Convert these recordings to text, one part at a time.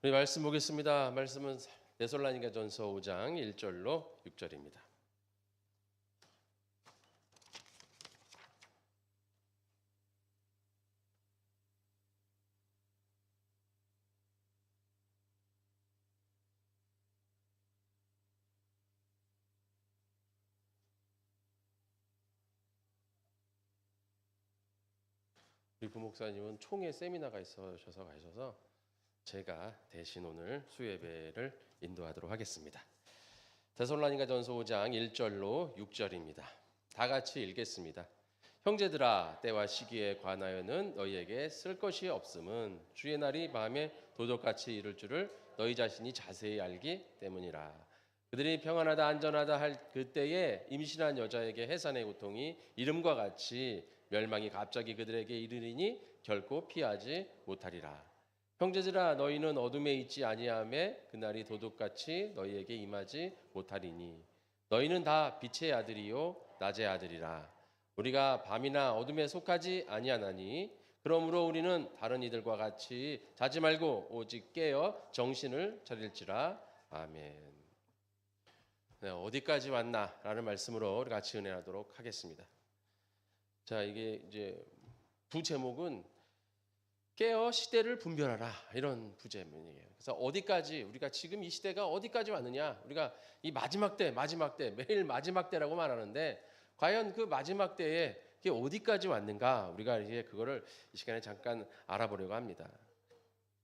우리 말씀 보겠습니다. 말씀은 데살로니가전서 5장 1절로 6절입니다. 우리 부목사님은 총회 세미나가 있으셔서 가셔서 제가 대신 오늘 수예배를 인도하도록 하겠습니다. 데살로니가전서 5장 1절로 6절입니다. 다 같이 읽겠습니다. 형제들아, 때와 시기에 관하여는 너희에게 쓸 것이 없음은 주의 날이 밤에 도둑같이 이를 줄을 너희 자신이 자세히 알기 때문이라. 그들이 평안하다 안전하다 할 그때에 임신한 여자에게 해산의 고통이 이름과 같이 멸망이 갑자기 그들에게 이르리니 결코 피하지 못하리라. 형제들아, 너희는 어둠에 있지 아니하매 그날이 도둑같이 너희에게 임하지 못하리니 너희는 다 빛의 아들이요 낮의 아들이라. 우리가 밤이나 어둠에 속하지 아니하나니 그러므로 우리는 다른 이들과 같이 자지 말고 오직 깨어 정신을 차릴지라. 아멘. 네, 어디까지 왔나라는 말씀으로 우리 같이 은혜하도록 하겠습니다. 자, 이게 이제 부제목은 깨어 시대를 분별하라, 이런 부제목이에요. 그래서 어디까지, 우리가 지금 이 시대가 어디까지 왔느냐, 우리가 이 마지막 때 매일 마지막 때라고 말하는데 과연 그 마지막 때에 이게 어디까지 왔는가, 우리가 이제 그거를 이 시간에 잠깐 알아보려고 합니다.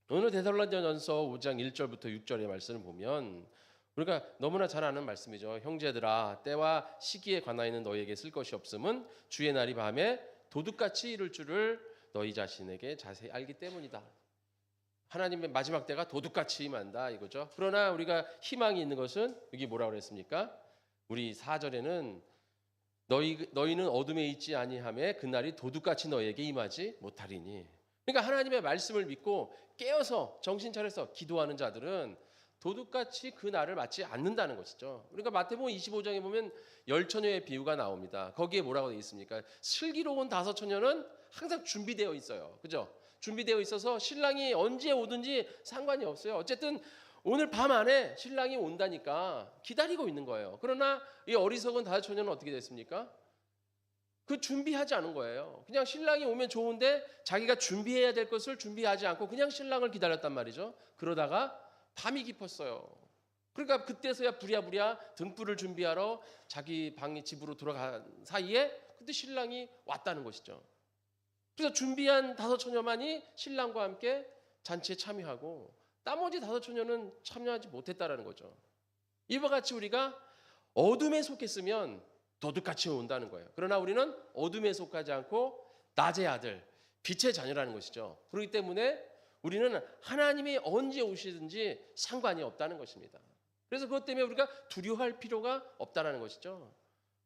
오늘 데살로니가전서 5장 1절부터 6절의 말씀을 보면 우리가 너무나 잘 아는 말씀이죠. 형제들아, 때와 시기에 관하여는 너희에게 쓸 것이 없음은 주의 날이 밤에 도둑같이 이를 줄을 너희 자신에게 자세히 알기 때문이다. 하나님의 마지막 때가 도둑같이 임한다, 이거죠. 그러나 우리가 희망이 있는 것은 여기 뭐라고 그랬습니까? 우리 4절에는 너희는 어둠에 있지 아니하매 그날이 도둑같이 너희에게 임하지 못하리니. 그러니까 하나님의 말씀을 믿고 깨어서 정신 차려서 기도하는 자들은 도둑같이 그 날을 맞지 않는다는 것이죠. 그러니까 마태복음 25장에 보면 열처녀의 비유가 나옵니다. 거기에 뭐라고 되어 있습니까? 슬기로운 5처녀는 항상 준비되어 있어요. 그죠? 준비되어 있어서 신랑이 언제 오든지 상관이 없어요. 어쨌든 오늘 밤 안에 신랑이 온다니까 기다리고 있는 거예요. 그러나 이 어리석은 5처녀는 어떻게 됐습니까? 그 준비하지 않은 거예요. 그냥 신랑이 오면 좋은데 자기가 준비해야 될 것을 준비하지 않고 그냥 신랑을 기다렸단 말이죠. 그러다가 밤이 깊었어요. 그러니까 그때서야 부랴부랴 등불을 준비하러 자기 집으로 돌아간 사이에 그때 신랑이 왔다는 것이죠. 그래서 준비한 5처녀만이 신랑과 함께 잔치에 참여하고 나머지 5처녀는 참여하지 못했다라는 거죠. 이와 같이 우리가 어둠에 속했으면 도둑같이 온다는 거예요. 그러나 우리는 어둠에 속하지 않고 낮의 아들, 빛의 자녀라는 것이죠. 그렇기 때문에 우리는 하나님이 언제 오시든지 상관이 없다는 것입니다. 그래서 그것 때문에 우리가 두려워할 필요가 없다는 것이죠.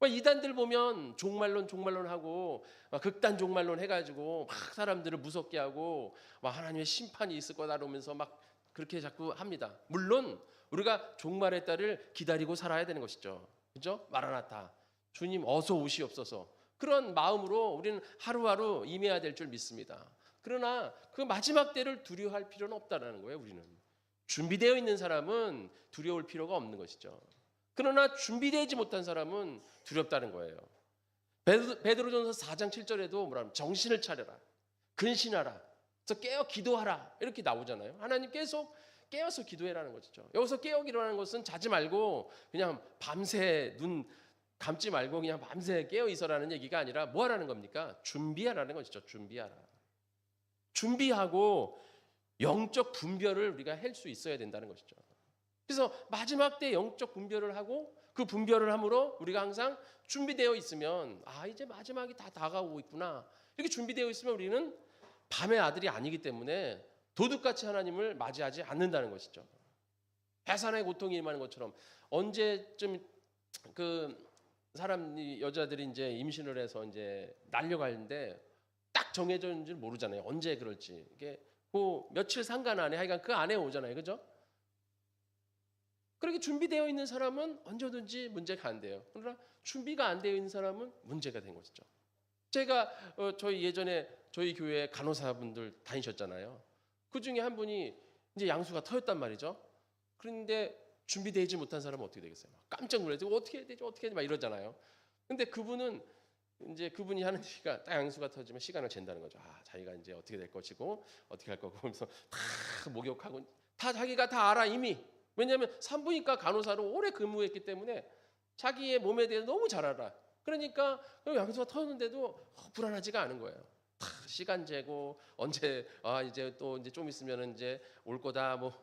이단들 보면 종말론 하고 극단 종말론 해가지고 막 사람들을 무섭게 하고 막 하나님의 심판이 있을 거다 그러면서 막 그렇게 자꾸 합니다. 물론 우리가 종말의 때를 기다리고 살아야 되는 것이죠. 그죠? 마라나타, 주님 어서 오시옵소서, 그런 마음으로 우리는 하루하루 임해야 될 줄 믿습니다. 그러나 그 마지막 때를 두려워할 필요는 없다는 거예요. 우리는 준비되어 있는 사람은 두려울 필요가 없는 것이죠. 그러나 준비되지 못한 사람은 두렵다는 거예요. 베드로전서 4장 7절에도 뭐라면 정신을 차려라, 근신하라, 그래서 깨어 기도하라, 이렇게 나오잖아요. 하나님 계속 깨어서 기도해라는 것이죠. 여기서 깨어 기도하는 것은 자지 말고 그냥 밤새 눈 감지 말고 그냥 밤새 깨어 있어라는 얘기가 아니라 뭐 하라는 겁니까? 준비하라는 것이죠. 준비하고 영적 분별을 우리가 할 수 있어야 된다는 것이죠. 그래서 마지막 때 영적 분별을 하고 그 분별을 함으로 우리가 항상 준비되어 있으면 이제 마지막이 다 다가오고 있구나, 이렇게 준비되어 있으면 우리는 밤의 아들이 아니기 때문에 도둑같이 하나님을 맞이하지 않는다는 것이죠. 해산의 고통이 임하는 것처럼 언제쯤 그 여자들이 이제 임신을 해서 이제 날려가는데 딱 정해져 있는 줄 모르잖아요. 언제 그럴지. 이게 그 며칠 상관 안에, 하여간 그 안에 오잖아요. 그죠? 그렇게 준비되어 있는 사람은 언제든지 문제가 안 돼요. 그러나 준비가 안 되어 있는 사람은 문제가 된 것이죠. 제가 저희 예전에 저희 교회 간호사분들 다니셨잖아요. 그 중에 한 분이 이제 양수가 터였단 말이죠. 그런데 준비되지 못한 사람은 어떻게 되겠어요? 깜짝 놀라서 어떻게 해야 되지? 어떻게 해야 되지? 막 이러잖아요. 근데 그분이 하는 얘기가 딱 양수가 터지면 시간을 잰다는 거죠. 자기가 이제 어떻게 될 것이고 어떻게 할 거고 하면서 다 목욕하고 다 자기가 다 알아 이미. 왜냐하면 산부인과 간호사로 오래 근무했기 때문에 자기의 몸에 대해서 너무 잘 알아. 그러니까 양수가 터졌는데도 불안하지가 않은 거예요. 다 시간 재고 언제 이제 또 이제 좀 있으면 이제 올 거다 뭐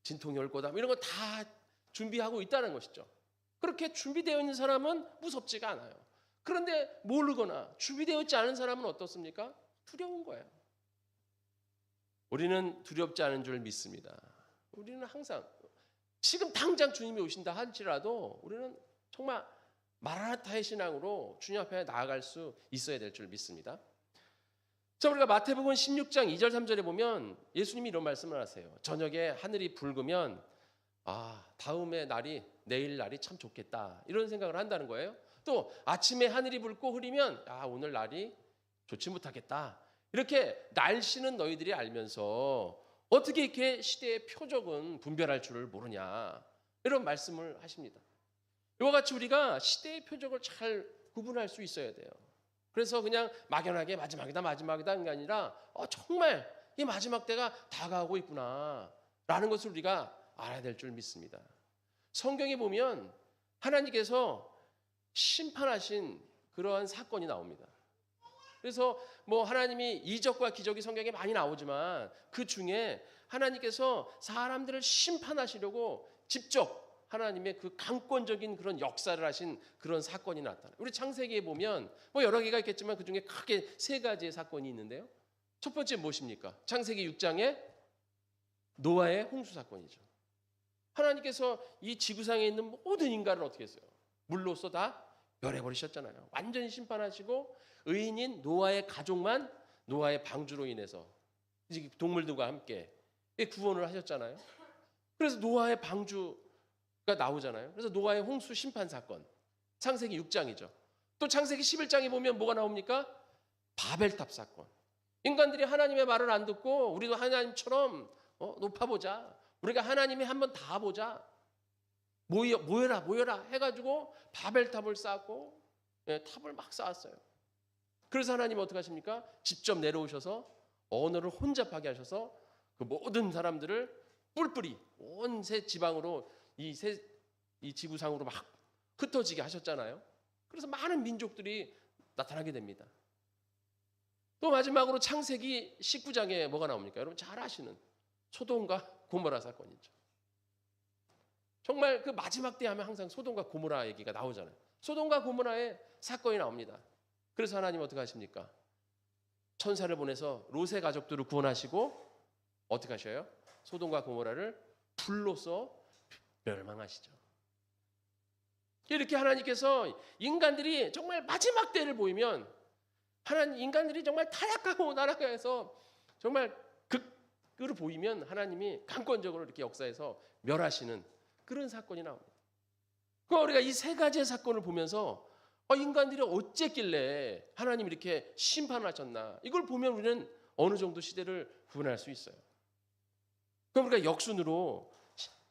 진통이 올 거다 뭐 이런 거 다 준비하고 있다는 것이죠. 그렇게 준비되어 있는 사람은 무섭지가 않아요. 그런데 모르거나 준비되어 있지 않은 사람은 어떻습니까? 두려운 거예요. 우리는 두렵지 않은 줄 믿습니다. 우리는 항상 지금 당장 주님이 오신다 할지라도 우리는 정말 마라나타의 신앙으로 주님 앞에 나아갈 수 있어야 될 줄 믿습니다. 자, 우리가 마태복음 16장 2절 3절에 보면 예수님이 이런 말씀을 하세요. 저녁에 하늘이 붉으면 다음의 날이 내일 날이 참 좋겠다 이런 생각을 한다는 거예요. 또 아침에 하늘이 붉고 흐리면 오늘 날이 좋지 못하겠다. 이렇게 날씨는 너희들이 알면서 어떻게 이렇게 시대의 표적은 분별할 줄을 모르냐 이런 말씀을 하십니다. 이와 같이 우리가 시대의 표적을 잘 구분할 수 있어야 돼요. 그래서 그냥 막연하게 마지막이다 게 아니라 정말 이 마지막 때가 다가오고 있구나 라는 것을 우리가 알아야 될 줄 믿습니다. 성경에 보면 하나님께서 심판하신 그러한 사건이 나옵니다. 그래서 뭐 하나님이 이적과 기적이 성경에 많이 나오지만 그 중에 하나님께서 사람들을 심판하시려고 직접 하나님의 그 강권적인 그런 역사를 하신 그런 사건이 나타나요. 우리 창세기에 보면 뭐 여러 개가 있겠지만 그 중에 크게 세 가지의 사건이 있는데요. 첫 번째 무엇입니까? 창세기 6장에 노아의 홍수 사건이죠. 하나님께서 이 지구상에 있는 모든 인간을 어떻게 했어요? 물로써 다 멸해버리셨잖아요. 완전히 심판하시고 의인인 노아의 가족만 노아의 방주로 인해서 동물들과 함께 구원을 하셨잖아요. 그래서 노아의 방주가 나오잖아요. 그래서 노아의 홍수 심판 사건 창세기 6장이죠. 또 창세기 11장에 보면 뭐가 나옵니까? 바벨탑 사건. 인간들이 하나님의 말을 안 듣고 우리도 하나님처럼 높아보자. 우리가 하나님이 한번 다 보자. 모여라 해가지고 바벨탑을 쌓고 탑을 막 쌓았어요. 그래서 하나님은 어떻게 하십니까? 직접 내려오셔서 언어를 혼잡하게 하셔서 그 모든 사람들을 뿔뿔이 온 새 지방으로 이 지구상으로 막 흩어지게 하셨잖아요. 그래서 많은 민족들이 나타나게 됩니다. 또 마지막으로 창세기 19장에 뭐가 나옵니까? 여러분 잘 아시는 소돔과 고모라 사건이죠. 정말 그 마지막 때 하면 항상 소돔과 고모라 얘기가 나오잖아요. 소돔과 고모라의 사건이 나옵니다. 그래서 하나님 어떻게 하십니까? 천사를 보내서 롯의 가족들을 구원하시고 어떻게 하셔요? 소돔과 고모라를 불로써 멸망하시죠. 이렇게 하나님께서 인간들이 정말 마지막 때를 보이면 인간들이 정말 타락하고 나라가서 정말 극을 보이면 하나님이 강권적으로 이렇게 역사에서 멸하시는 그런 사건이 나옵니다. 그러니까 우리가 이 세 가지의 사건을 보면서 인간들이 어쨌길래 하나님이 이렇게 심판하셨나 이걸 보면 우리는 어느 정도 시대를 구분할 수 있어요. 그럼 우리가 역순으로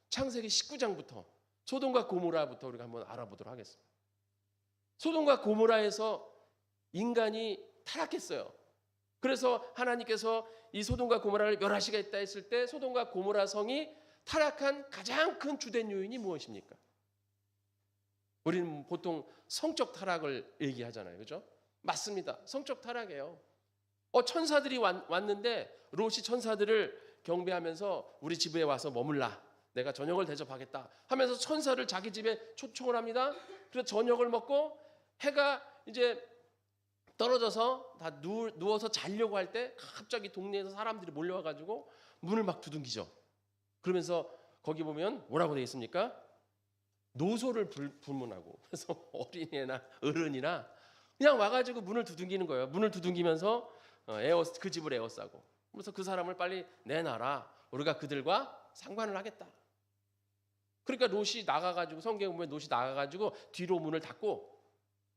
창세기 19장부터 소돔과 고모라부터 우리가 한번 알아보도록 하겠습니다. 소돔과 고모라에서 인간이 타락했어요. 그래서 하나님께서 이 소돔과 고모라를 멸하시겠다 했을 때 소돔과 고모라 성이 타락한 가장 큰 주된 요인이 무엇입니까? 우리는 보통 성적 타락을 얘기하잖아요. 그렇죠? 맞습니다. 성적 타락이에요. 천사들이 왔는데 롯이 천사들을 경배하면서 우리 집에 와서 머물라. 내가 저녁을 대접하겠다 하면서 천사를 자기 집에 초청을 합니다. 그래서 저녁을 먹고 해가 이제 떨어져서 다 누워서 자려고 할 때 갑자기 동네에서 사람들이 몰려와가지고 문을 막 두둥기죠. 그러면서 거기 보면 뭐라고 되어 있습니까? 노소를 불문하고 그래서 어린애나 어른이나 그냥 와가지고 문을 두둥기는 거예요. 문을 두둥기면서 그 집을 에워싸고 그래서 그 사람을 빨리 내놔라. 우리가 그들과 상관을 하겠다. 그러니까 롯이 나가가지고 성경에 보면 롯이 나가가지고 뒤로 문을 닫고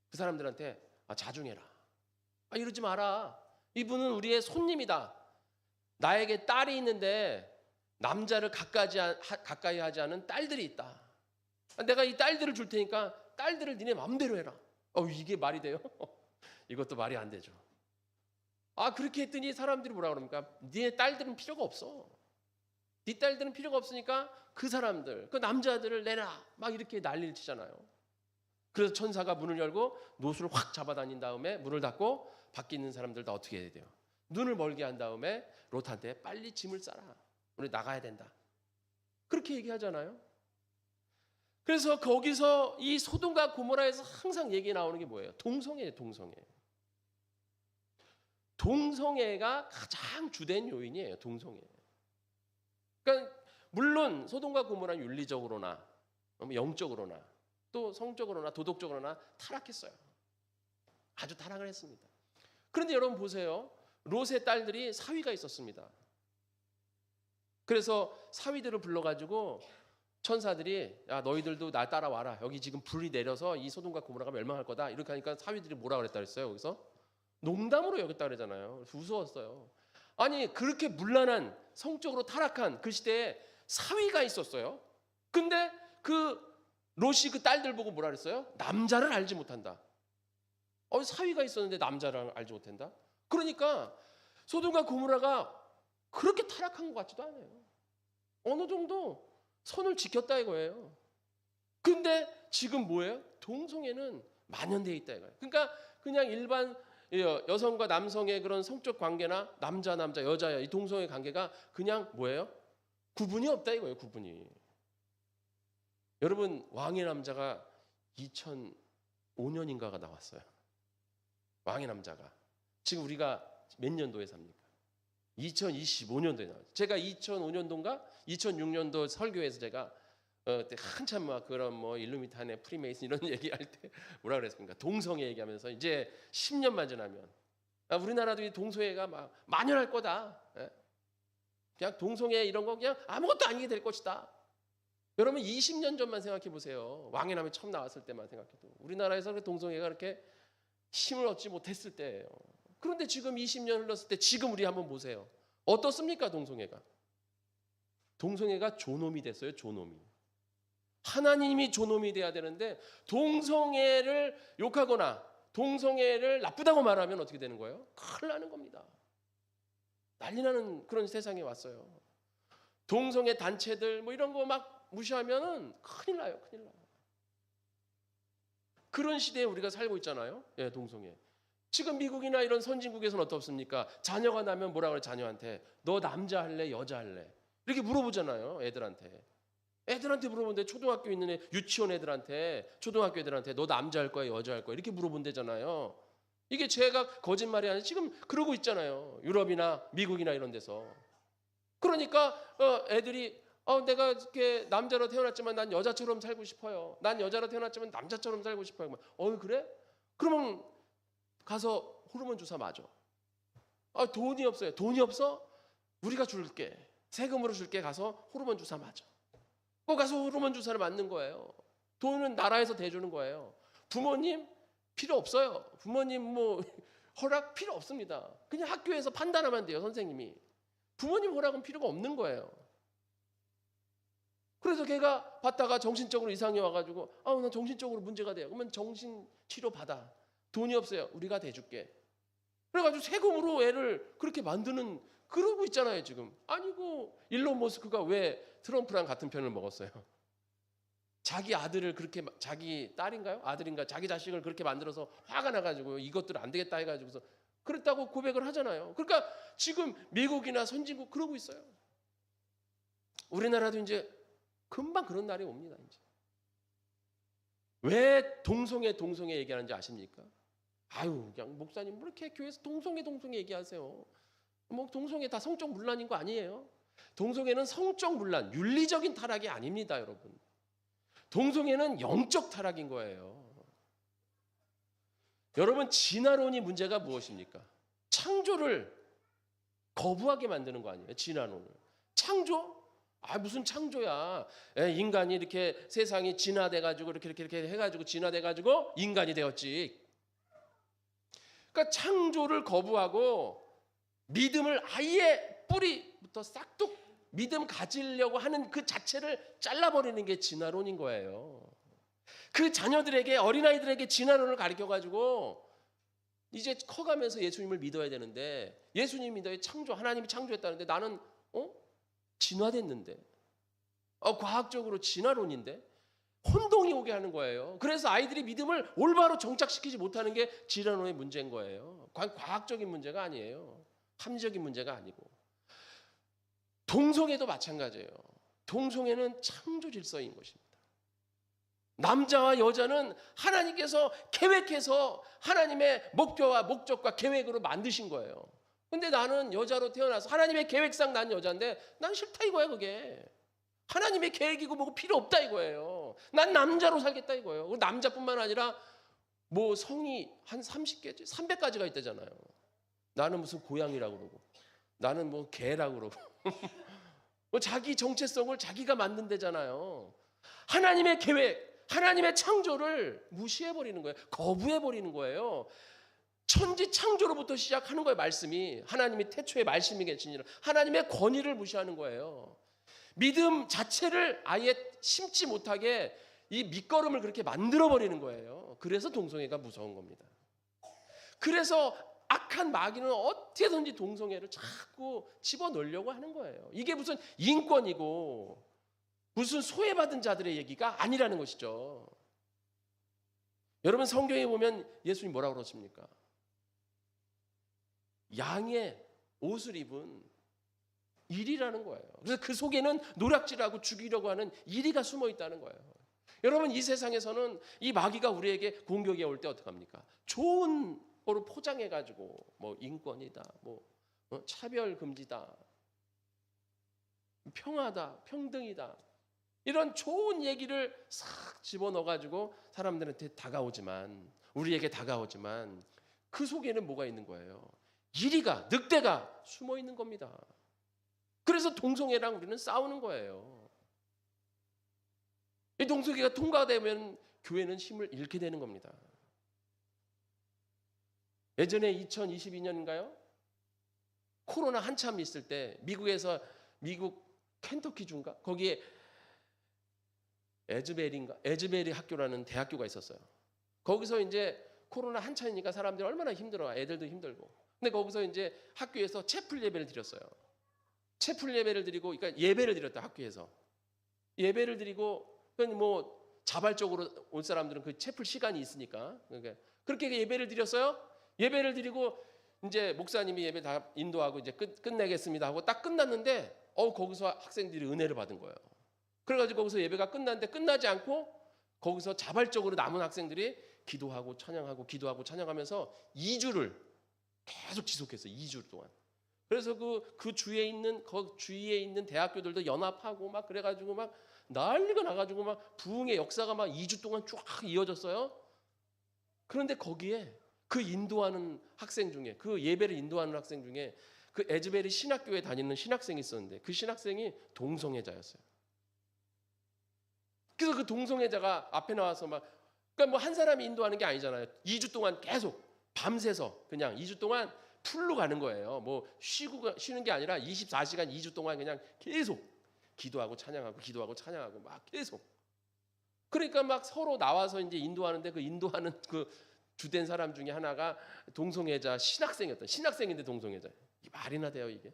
그 사람들한테 자중해라. 이러지 마라. 이분은 우리의 손님이다. 나에게 딸이 있는데 남자를 가까이 하지 않은 딸들이 있다. 내가 이 딸들을 줄 테니까 딸들을 니네 마음대로 해라. 이게 말이 돼요? 이것도 말이 안 되죠. 그렇게 했더니 사람들이 뭐라 그럽니까? 니네 딸들은 필요가 없어. 네 딸들은 필요가 없으니까 그 사람들, 그 남자들을 내라. 막 이렇게 난리를 치잖아요. 그래서 천사가 문을 열고 노수를 확 잡아다닌 다음에 문을 닫고 밖에 있는 사람들 다 어떻게 해야 돼요? 눈을 멀게 한 다음에 롯한테 빨리 짐을 싸라. 우리 나가야 된다. 그렇게 얘기하잖아요. 그래서 거기서 이 소돔과 고모라에서 항상 얘기 나오는 게 뭐예요? 동성애예요, 동성애. 동성애가 가장 주된 요인이에요, 동성애. 그러니까 물론 소돔과 고모라는 윤리적으로나 영적으로나 또 성적으로나 도덕적으로나 타락했어요. 아주 타락을 했습니다. 그런데 여러분 보세요. 롯의 딸들이 사위가 있었습니다. 그래서 사위들을 불러가지고 천사들이 야 너희들도 나 따라와라. 여기 지금 불이 내려서 이 소돔과 고모라가 멸망할 거다. 이렇게 하니까 사위들이 뭐라 그랬다 그랬어요? 여기서 농담으로 여겼다 그러잖아요. 무서웠어요. 아니 그렇게 문란한 성적으로 타락한 그 시대에 사위가 있었어요. 근데 그 롯이 그 딸들 보고 뭐라 그랬어요? 남자를 알지 못한다. 사위가 있었는데 남자를 알지 못한다? 그러니까 소돔과 고모라가 그렇게 타락한 것 같지도 않아요. 어느 정도 선을 지켰다 이거예요. 근데 지금 뭐예요? 동성애는 만연되어 있다 이거예요. 그러니까 그냥 일반 여성과 남성의 그런 성적 관계나 남자 여자 이 동성애 관계가 그냥 뭐예요? 구분이 없다 이거예요. 구분이. 여러분 왕의 남자가 2005년인가가 나왔어요. 왕의 남자가. 지금 우리가 몇 년도에 삽니까? 2025년도에 나왔어요. 제가 2005년도인가 2006년도 설교에서 제가 그때 한참 막 그런 뭐 일루미나티, 프리메이슨 이런 얘기할 때 뭐라 그랬습니까? 동성애 얘기하면서 이제 10년만 지나면 우리나라도 이 동성애가 막 만연할 거다. 그냥 동성애 이런 거 그냥 아무것도 아니게 될 것이다. 여러분 20년 전만 생각해 보세요. 왕의 남이 처음 나왔을 때만 생각해도 우리나라에서 그 동성애가 그렇게 힘을 얻지 못했을 때예요. 그런데 지금 20년 흘렀을 때 지금 우리 한번 보세요. 어떻습니까 동성애가? 동성애가 존엄이 됐어요. 존엄이. 하나님이 존엄이 돼야 되는데 동성애를 욕하거나 동성애를 나쁘다고 말하면 어떻게 되는 거예요? 큰일 나는 겁니다. 난리 나는 그런 세상에 왔어요. 동성애 단체들 뭐 이런 거 막 무시하면은 큰일 나요. 큰일 나요. 그런 시대에 우리가 살고 있잖아요. 예, 동성애. 지금 미국이나 이런 선진국에서는 어떻습니까? 자녀가 나면 뭐라 그래 자녀한테 너 남자 할래 여자 할래 이렇게 물어보잖아요. 애들한테 물어보는데 초등학교 있는 유치원 애들한테 초등학교 애들한테 너 남자 할 거야 여자 할 거야 이렇게 물어본대잖아요. 이게 제가 거짓말이 아니라 지금 그러고 있잖아요. 유럽이나 미국이나 이런 데서. 그러니까 애들이 내가 이렇게 남자로 태어났지만 난 여자처럼 살고 싶어요. 난 여자로 태어났지만 남자처럼 살고 싶어요. 그래? 그러면 가서 호르몬 주사 맞아. 돈이 없어요. 돈이 없어? 우리가 줄게. 세금으로 줄게. 가서 호르몬 주사 맞아. 꼭 가서 호르몬 주사를 맞는 거예요. 돈은 나라에서 대주는 거예요. 부모님 필요 없어요. 부모님 뭐 허락 필요 없습니다. 그냥 학교에서 판단하면 돼요. 선생님이. 부모님 허락은 필요가 없는 거예요. 그래서 걔가 받다가 정신적으로 이상이 와가지고 나 정신적으로 문제가 돼요. 그러면 정신치료 받아. 돈이 없어요. 우리가 대줄게. 그래가지고 세금으로 애를 그렇게 만드는 그러고 있잖아요 지금. 아니고 일론 머스크가 왜 트럼프랑 같은 편을 먹었어요? 자기 아들을 그렇게 자기 딸인가요? 아들인가? 자기 자식을 그렇게 만들어서 화가 나가지고 이것들 안 되겠다 해가지고서 그랬다고 고백을 하잖아요. 그러니까 지금 미국이나 선진국 그러고 있어요. 우리나라도 이제 금방 그런 날이 옵니다. 이제. 왜 동성애 얘기하는지 아십니까? 그냥 목사님 뭐 이렇게 교회에서 동성애 얘기하세요. 뭐 동성애 다 성적 문란인 거 아니에요? 동성애는 성적 문란, 윤리적인 타락이 아닙니다, 여러분. 동성애는 영적 타락인 거예요. 여러분 진화론이 문제가 무엇입니까? 창조를 거부하게 만드는 거 아니에요? 진화론을. 창조? 무슨 창조야? 인간이 이렇게 세상이 진화돼가지고 이렇게 해가지고 진화돼가지고 인간이 되었지. 그러니까 창조를 거부하고 믿음을 아예 뿌리부터 싹둑 믿음 가지려고 하는 그 자체를 잘라버리는 게 진화론인 거예요. 그 자녀들에게, 어린아이들에게 진화론을 가르쳐가지고 이제 커가면서 예수님을 믿어야 되는데, 예수님 믿어야 하나님이 창조했다는데 나는 진화됐는데, 과학적으로 진화론인데 혼동이 오게 하는 거예요. 그래서 아이들이 믿음을 올바로 정착시키지 못하는 게 진화론의 문제인 거예요. 과학적인 문제가 아니에요. 합리적인 문제가 아니고. 동성애도 마찬가지예요. 동성애는 창조 질서인 것입니다. 남자와 여자는 하나님께서 계획해서 하나님의 목표와 목적과 계획으로 만드신 거예요. 근데 나는 여자로 태어나서 하나님의 계획상 난 여자인데 난 싫다 이거야. 그게 하나님의 계획이고 뭐고 필요 없다 이거예요. 난 남자로 살겠다 이거예요. 남자뿐만 아니라 뭐 성이 한 30개, 300가지가 있다잖아요. 나는 무슨 고양이라고 그러고, 나는 뭐 개라고 그러고 뭐 자기 정체성을 자기가 만든대잖아요. 하나님의 계획, 하나님의 창조를 무시해버리는 거예요. 거부해버리는 거예요. 천지 창조로부터 시작하는 거예요. 말씀이, 하나님이 태초에 말씀이 계시니라, 하나님의 권위를 무시하는 거예요. 믿음 자체를 아예 심지 못하게 이 밑거름을 그렇게 만들어버리는 거예요. 그래서 동성애가 무서운 겁니다. 그래서 악한 마귀는 어떻게든지 동성애를 자꾸 집어넣으려고 하는 거예요. 이게 무슨 인권이고 무슨 소외받은 자들의 얘기가 아니라는 것이죠. 여러분, 성경에 보면 예수님 뭐라고 그러십니까? 양의 옷을 입은 이리라는 거예요. 그래서 그 속에는 노략질하고 죽이려고 하는 이리가 숨어 있다는 거예요. 여러분, 이 세상에서는 이 마귀가 우리에게 공격이 올 때 어떡합니까? 좋은 거로 포장해가지고 뭐 인권이다, 뭐 차별 금지다, 평화다, 평등이다, 이런 좋은 얘기를 싹 집어넣어가지고 사람들한테 다가오지만, 우리에게 다가오지만 그 속에는 뭐가 있는 거예요? 이리가, 늑대가 숨어 있는 겁니다. 그래서 동성애랑 우리는 싸우는 거예요. 이 동성애가 통과되면 교회는 힘을 잃게 되는 겁니다. 예전에 2022년인가요? 코로나 한참 있을 때 미국 켄터키 주인가? 거기에 에즈베리 학교라는 대학교가 있었어요. 거기서 이제 코로나 한참이니까 사람들이 얼마나 힘들어, 애들도 힘들고. 근데 거기서 이제 학교에서 채플 예배를 드렸어요. 채플 예배를 드리고, 그러니까 예배를 드렸다, 학교에서. 예배를 드리고, 뭐 자발적으로 올 사람들은 그 채플 시간이 있으니까. 그러니까 그렇게 예배를 드렸어요. 예배를 드리고 이제 목사님이 예배 다 인도하고 이제 끝내겠습니다 하고 딱 끝났는데 거기서 학생들이 은혜를 받은 거예요. 그래가지고 거기서 예배가 끝났는데 끝나지 않고 거기서 자발적으로 남은 학생들이 기도하고 찬양하고 기도하고 찬양하면서 2주를 계속 지속했어요. 2주 동안. 그래서 그 주위에 있는 대학교들도 연합하고 막 그래가지고 막 난리가 나가지고 막 부흥의 역사가 막 2주 동안 쫙 이어졌어요. 그런데 거기에 그 인도하는 학생 중에, 그 예배를 인도하는 학생 중에 그 에즈베리 신학교에 다니는 신학생이 있었는데 그 신학생이 동성애자였어요. 그래서 그 동성애자가 앞에 나와서 그러니까 뭐 한 사람이 인도하는 게 아니잖아요. 2주 동안 계속 밤새서 그냥 2주 동안 풀로 가는 거예요. 뭐 쉬는 게 아니라 24시간 2주 동안 그냥 계속 기도하고 찬양하고 기도하고 찬양하고 막 계속. 그러니까 막 서로 나와서 이제 인도하는데 그 인도하는 그 주된 사람 중에 하나가 동성애자 신학생인데 동성애자. 이게 말이나 돼요, 이게.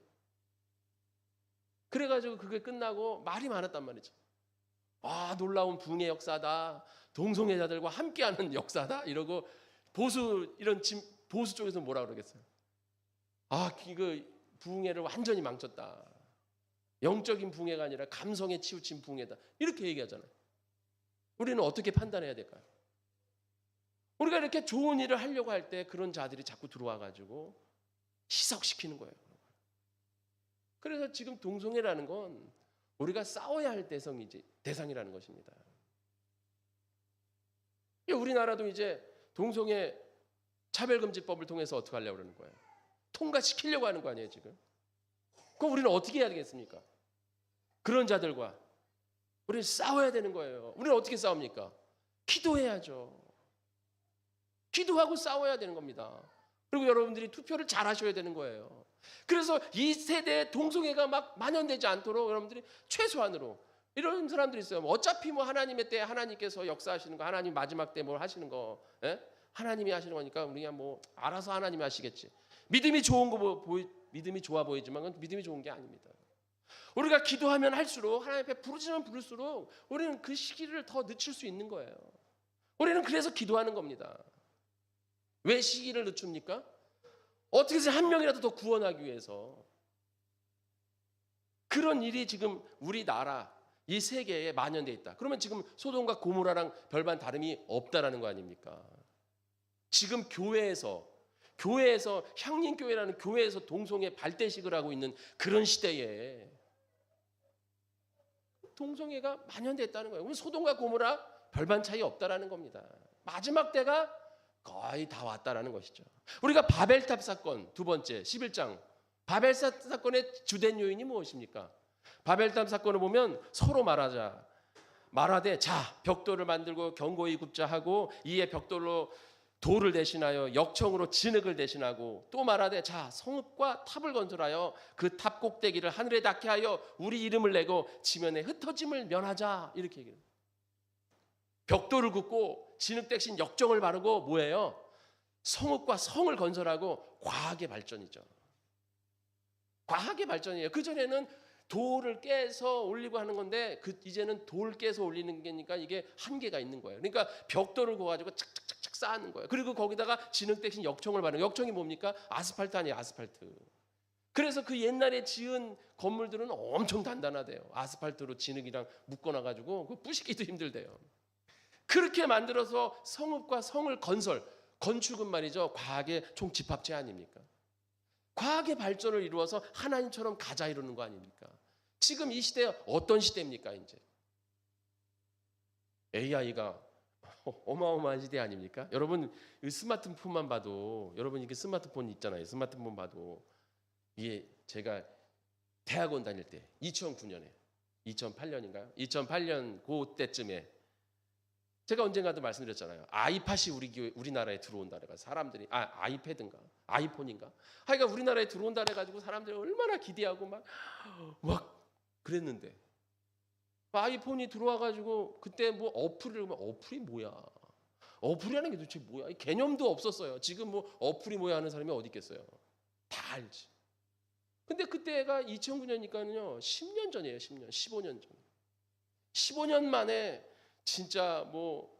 그래가지고 그게 끝나고 말이 많았단 말이죠. 아, 놀라운 부흥의 역사다. 동성애자들과 함께하는 역사다. 이러고 보수 쪽에서 뭐라 그러겠어요? 아, 이거 부흥회를 완전히 망쳤다. 영적인 부흥회가 아니라 감성에 치우친 부흥회다. 이렇게 얘기하잖아요. 우리는 어떻게 판단해야 될까요? 우리가 이렇게 좋은 일을 하려고 할 때 그런 자들이 자꾸 들어와가지고 희석시키는 거예요. 그래서 지금 동성애라는 건 우리가 싸워야 할 대상이라는 것입니다. 우리나라도 이제 동성애 차별금지법을 통해서 어떻게 하려고 그러는 거예요? 통과시키려고 하는 거 아니에요, 지금? 그럼 우리는 어떻게 해야 되겠습니까? 그런 자들과 우리는 싸워야 되는 거예요. 우리는 어떻게 싸웁니까? 기도해야죠. 기도하고 싸워야 되는 겁니다. 그리고 여러분들이 투표를 잘 하셔야 되는 거예요. 그래서 이 세대의 동성애가 막 만연되지 않도록 여러분들이 최소한으로 이런 사람들이 있어요. 어차피 뭐 하나님의 때 하나님께서 역사하시는 거, 하나님 마지막 때 뭘 하시는 거, 예? 하나님이 하시는 거니까 우리가 뭐 알아서 하나님이 하시겠지. 믿음이 좋은 거 믿음이 좋아 보이지만 그건 믿음이 좋은 게 아닙니다. 우리가 기도하면 할수록 하나님 앞에 부르시면 부를수록 우리는 그 시기를 더 늦출 수 있는 거예요. 우리는 그래서 기도하는 겁니다. 왜 시기를 늦춥니까? 어떻게 해서 한 명이라도 더 구원하기 위해서. 그런 일이 지금 우리나라 이 세계에 만연돼 있다. 그러면 지금 소돔과 고모라랑 별반 다름이 없다라는 거 아닙니까? 지금 교회에서 향림교회라는 교회에서 동성애 발대식을 하고 있는 그런 시대에 동성애가 만연됐다는 거예요. 소돔과 고모라 별반 차이 없다라는 겁니다. 마지막 때가 거의 다 왔다라는 것이죠. 우리가 바벨탑 사건 두 번째 11장 바벨탑 사건의 주된 요인이 무엇입니까? 바벨탑 사건을 보면 서로 말하되 자 벽돌을 만들고 견고히 굽자 하고 이에 벽돌로 돌을 대신하여 역청으로 진흙을 대신하고 또 말하되 자 성읍과 탑을 건설하여 그 탑 꼭대기를 하늘에 닿게 하여 우리 이름을 내고 지면에 흩어짐을 면하자 이렇게 얘기해요. 벽돌을 굽고 진흙 대신 역정을 바르고 뭐예요? 성읍과 성을 건설하고 과학의 발전이죠. 과학의 발전이에요. 그전에는 돌을 깨서 올리고 하는 건데 이제는 돌 깨서 올리는 게니까 이게 한계가 있는 거예요. 그러니까 벽돌을 구워가지고 착착착착 쌓는 거예요. 그리고 거기다가 진흙 대신 역청을 바르는 거예요. 역청이 뭡니까? 아스팔트 아니에요. 아스팔트. 그래서 그 옛날에 지은 건물들은 엄청 단단하대요. 아스팔트로 진흙이랑 묶어놔가지고 그 부시기도 힘들대요. 그렇게 만들어서 성읍과 성을 건축은 말이죠. 과학의 총집합체 아닙니까? 과학의 발전을 이루어서 하나님처럼 가자 이러는 거 아닙니까? 지금 이 시대 어떤 시대입니까? 이제 AI가 어마어마한 시대 아닙니까? 여러분 스마트폰만 봐도 여러분 이게 스마트폰 있잖아요. 스마트폰 봐도 이게 제가 대학원 다닐 때 2009년에 2008년인가요? 2008년 그때쯤에 제가 언젠가도 말씀드렸잖아요. 아이팟이 우리나라에 들어온다 그래가지고 사람들이 아이패드인가 아이폰인가 하여간 우리나라에 들어온다 그래가지고 사람들이 얼마나 기대하고 막 그랬는데 아이폰이 들어와가지고 그때 뭐 어플이 뭐야? 어플이라는 게 도대체 뭐야? 개념도 없었어요. 지금 뭐 어플이 뭐야 하는 사람이 어디 있겠어요? 다 알지. 근데 그때가 2009년이니까요 10년 전이에요. 10년, 15년 전. 15년 만에 진짜 뭐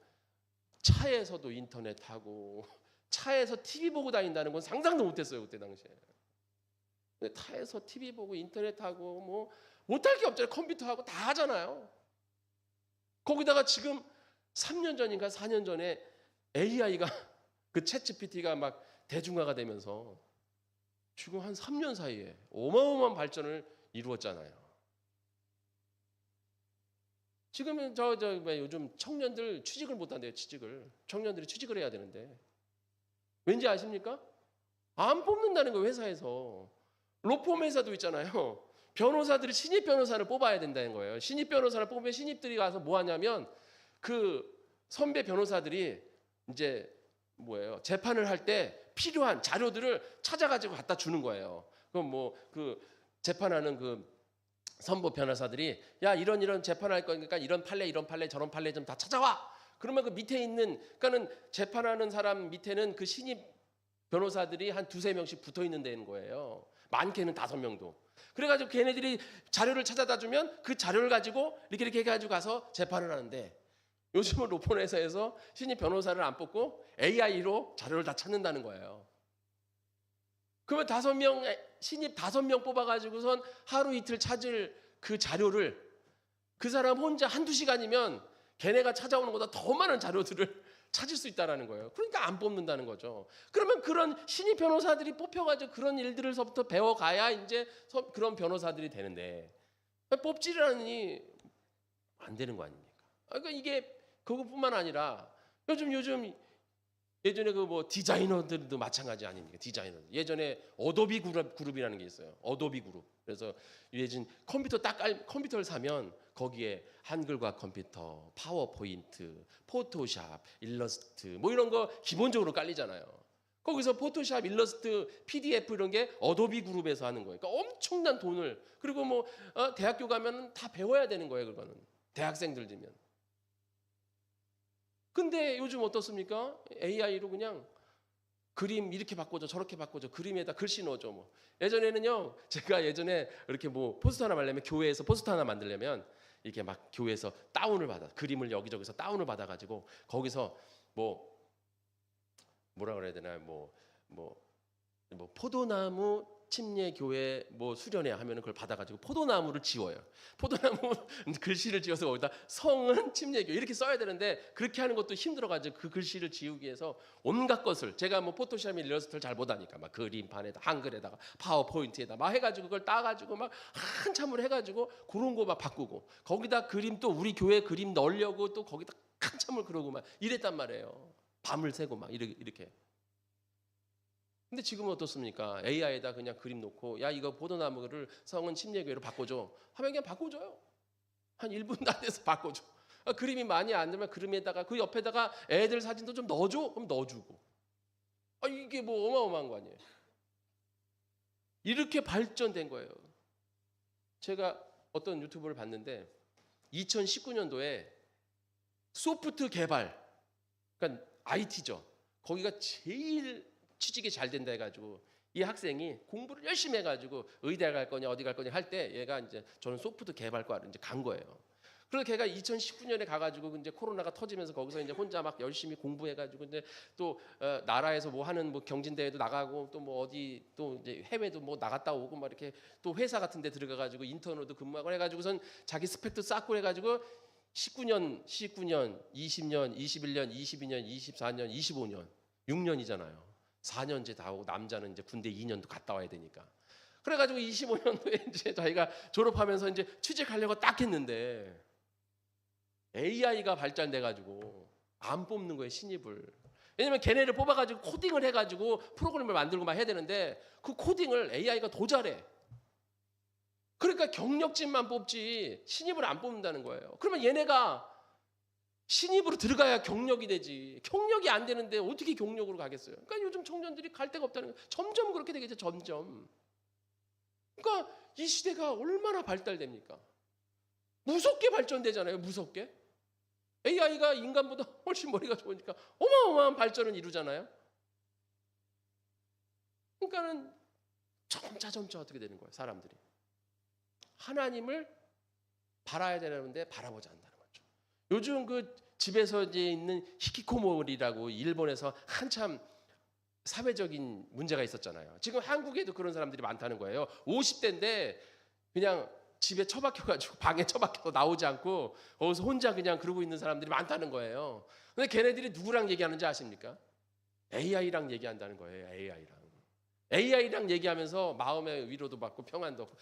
차에서도 인터넷 하고 차에서 TV 보고 다닌다는 건 상상도 못했어요 그때 당시에. 근데 차에서 TV 보고 인터넷 하고 뭐 못할 게 없잖아요. 컴퓨터 하고 다 하잖아요. 거기다가 지금 3년 전인가 4년 전에 AI가 그 챗GPT가 막 대중화가 되면서 지금 한 3년 사이에 어마어마한 발전을 이루었잖아요. 지금은 요즘 청년들 취직을 못한대요. 청년들이 취직을 해야 되는데 왠지 아십니까? 안 뽑는다는 거예요. 회사에서. 로펌 회사도 있잖아요. 변호사들이 신입 변호사를 뽑아야 된다는 거예요. 신입 변호사를 뽑으면 신입들이 가서 뭐 하냐면 그 선배 변호사들이 이제 재판을 할 때 필요한 자료들을 찾아가지고 갖다 주는 거예요. 그럼 뭐 그 재판하는 그 선보 변호사들이 야 이런 재판할 거니까 이런 판례 저런 판례 좀 다 찾아와. 그러면 그 밑에 있는 그러니까는 재판하는 사람 밑에는 그 신입 변호사들이 한 두세 명씩 붙어 있는 데인 거예요. 많게는 5명도. 그래가지고 걔네들이 자료를 찾아다 주면 그 자료를 가지고 이렇게 해가지고 가서 재판을 하는데 요즘은 로펌 회사에서 신입 변호사를 안 뽑고 AI로 자료를 다 찾는다는 거예요. 그러면 신입 5명 뽑아가지고선 하루 이틀 찾을 그 자료를 그 사람 혼자 한두 시간이면 걔네가 찾아오는 것보다 더 많은 자료들을 찾을 수 있다는 거예요. 그러니까 안 뽑는다는 거죠. 그러면 그런 신입 변호사들이 뽑혀가지고 그런 일들을서부터 배워가야 이제 그런 변호사들이 되는데 뽑지를 않으니 안 되는 거 아닙니까? 그러니까 이게 그것뿐만 아니라 요즘 예전에 그 뭐 디자이너들도 마찬가지 아닙니까? 디자이너. 예전에 어도비 그룹이라는 게 있어요. 어도비 그룹. 그래서 예전 컴퓨터를 사면 거기에 한글과 컴퓨터, 파워포인트, 포토샵, 일러스트 뭐 이런 거 기본적으로 깔리잖아요. 거기서 포토샵, 일러스트, PDF 이런 게 어도비 그룹에서 하는 거예요. 그러니까 엄청난 돈을. 그리고 뭐 대학교 가면 다 배워야 되는 거예요. 그거는 대학생들이면. 근데 요즘 어떻습니까? AI로 그냥 그림 이렇게 바꿔줘, 저렇게 바꿔줘, 그림에다 글씨 넣어줘. 뭐 예전에는요, 제가 예전에 이렇게 뭐 포스터 하나 만들려면, 교회에서 포스터 하나 만들려면 이렇게 막 교회에서 다운을 받아, 그림을 여기저기서 다운을 받아가지고 거기서 뭐라 그래야 되나, 뭐 포도나무 침례 교회 뭐 수련회 하면은 그걸 받아가지고 포도나무를 지워요. 포도나무 글씨를 지어서 거기다 성은 침례교 이렇게 써야 되는데, 그렇게 하는 것도 힘들어가지고 그 글씨를 지우기 위해서 온갖 것을, 제가 뭐 포토샵 일러스트를 잘 못하니까 막 그림판에다 한글에다가 파워포인트에다 막 해가지고 그걸 따가지고 막 한참을 해가지고 그런 거 막 바꾸고, 거기다 그림 또 우리 교회 그림 넣으려고 또 거기다 한참을 그러고 막 이랬단 말이에요. 밤을 새고 막 이렇게. 근데 지금은 어떻습니까? AI에다 그냥 그림 놓고, 야 이거 포도나무를 성은 침례교회로 바꿔줘 하면 그냥 바꿔줘요. 한 1분도 안 돼서 바꿔줘. 그림이 많이 안 되면 그림에다가 그 옆에다가 애들 사진도 좀 넣어줘? 그럼 넣어주고. 이게 뭐 어마어마한 거 아니에요. 이렇게 발전된 거예요. 제가 어떤 유튜브를 봤는데 2019년도에 소프트 개발, 그러니까 IT죠. 거기가 제일 취직이 잘 된다 해가지고 이 학생이 공부를 열심히 해가지고 의대 갈 거냐 어디 갈 거냐 할 때 얘가 이제 저는 소프트 개발과를 이제 간 거예요. 그래서 걔가 2019년에 가가지고 이제 코로나가 터지면서 거기서 이제 혼자 막 열심히 공부해가지고 이제 또 나라에서 뭐 하는 뭐 경진대회도 나가고 또 뭐 어디 또 이제 해외도 뭐 나갔다 오고 막 이렇게 또 회사 같은데 들어가가지고 인턴으로도 근무하고 해가지고선 자기 스펙도 쌓고 해가지고 19년, 20년, 21년, 22년, 24년, 25년, 6년이잖아요. 4년제 다 오고 남자는 이제 군대 2년도 갔다 와야 되니까. 그래가지고 25년도에 이제 자기가 졸업하면서 이제 취직하려고 딱 했는데 AI가 발전돼가지고 안 뽑는 거예요, 신입을. 왜냐면 걔네를 뽑아가지고 코딩을 해가지고 프로그램을 만들고 막 해야 되는데 그 코딩을 AI가 더 잘해. 그러니까 경력직만 뽑지 신입을 안 뽑는다는 거예요. 그러면 얘네가 신입으로 들어가야 경력이 되지. 경력이 안 되는데 어떻게 경력으로 가겠어요? 그러니까 요즘 청년들이 갈 데가 없다는 거예요. 점점 그렇게 되겠죠. 점점. 그러니까 이 시대가 얼마나 발달됩니까? 무섭게 발전되잖아요. 무섭게. AI가 인간보다 훨씬 머리가 좋으니까 어마어마한 발전을 이루잖아요. 그러니까는 점차 어떻게 되는 거예요. 사람들이. 하나님을 바라야 되는데 바라보지 않는다는 거죠. 요즘 그 집에서 이제 있는 히키코모리라고 일본에서 한참 사회적인 문제가 있었잖아요. 지금 한국에도 그런 사람들이 많다는 거예요. 50대인데 그냥 집에 처박혀가지고 방에 처박혀서 나오지 않고 거기서 혼자 그냥 그러고 있는 사람들이 많다는 거예요. 근데 걔네들이 누구랑 얘기하는지 아십니까? AI랑 얘기한다는 거예요. AI랑 얘기하면서 마음의 위로도 받고 평안도 얻고.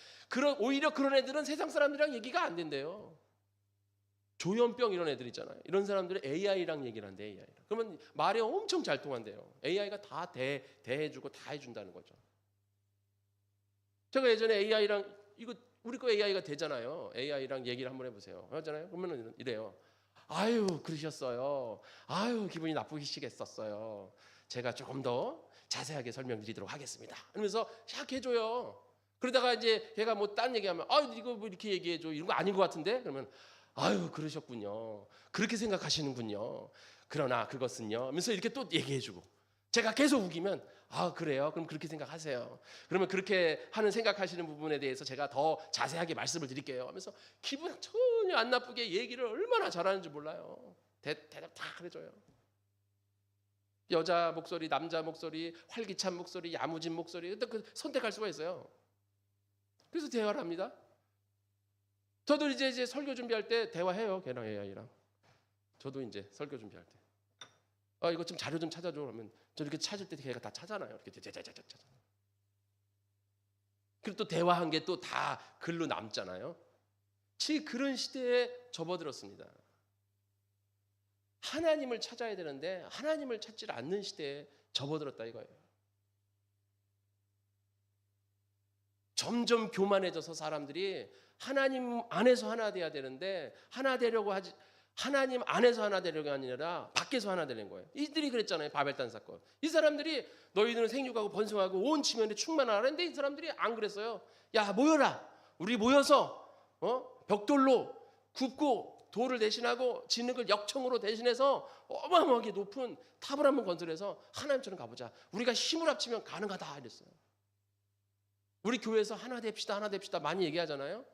오히려 그런 애들은 세상 사람들이랑 얘기가 안 된대요. 조현병 이런 애들 있잖아요. 이런 사람들은 AI랑 얘기를 한대. AI랑. 그러면 말이 엄청 잘 통한대요. AI가 다 대해주고 다 해준다는 거죠. 제가 예전에 AI랑 이거 우리 거 AI가 되잖아요. AI랑 얘기를 한번 해보세요. 하잖아요. 그러면 이래요. 아유 그러셨어요. 아유 기분이 나쁘시겠었어요. 제가 조금 더 자세하게 설명드리도록 하겠습니다. 그러면서 샥 해줘요. 그러다가 이제 걔가 뭐 딴 얘기하면 이거 뭐 이렇게 얘기해줘. 이런 거 아닌 것 같은데? 그러면 아유 그러셨군요. 그렇게 생각하시는군요. 그러나 그것은요. 하면서 이렇게 또 얘기해주고 제가 계속 우기면 그래요? 그럼 그렇게 생각하세요. 그러면 그렇게 하는 생각하시는 부분에 대해서 제가 더 자세하게 말씀을 드릴게요. 하면서 기분 전혀 안 나쁘게 얘기를 얼마나 잘하는지 몰라요. 대답 다 해줘요. 여자 목소리, 남자 목소리, 활기찬 목소리, 야무진 목소리, 근데 그 선택할 수가 있어요. 그래서 대화를 합니다. 저도 이제 설교 준비할 때 대화해요. 걔랑 AI랑. 저도 이제 설교 준비할 때. 이거 좀 자료 좀 찾아줘. 그러면 저 이렇게 찾을 때 걔가 다 찾아놔요. 이렇게 찾아. 그리고 또 대화한 게 또 다 글로 남잖아요. 지금 그런 시대에 접어들었습니다. 하나님을 찾아야 되는데 하나님을 찾지 않는 시대에 접어들었다 이거예요. 점점 교만해져서 사람들이 하나님 안에서 하나 돼야 되는데 하나 되려고 하나님 안에서 하나 되려고 아니라 밖에서 하나 되는 거예요. 이들이 그랬잖아요. 바벨단 사건. 이 사람들이 너희들은 생육하고 번성하고 온 지면에 충만하라 했는데 이 사람들이 안 그랬어요. 야, 모여라. 우리 모여서 벽돌로 굽고 돌을 대신하고 짓는 걸 역청으로 대신해서 어마어마하게 높은 탑을 한번 건설해서 하나님처럼 가보자. 우리가 힘을 합치면 가능하다 이랬어요. 우리 교회에서 하나 됩시다, 하나 됩시다 많이 얘기하잖아요.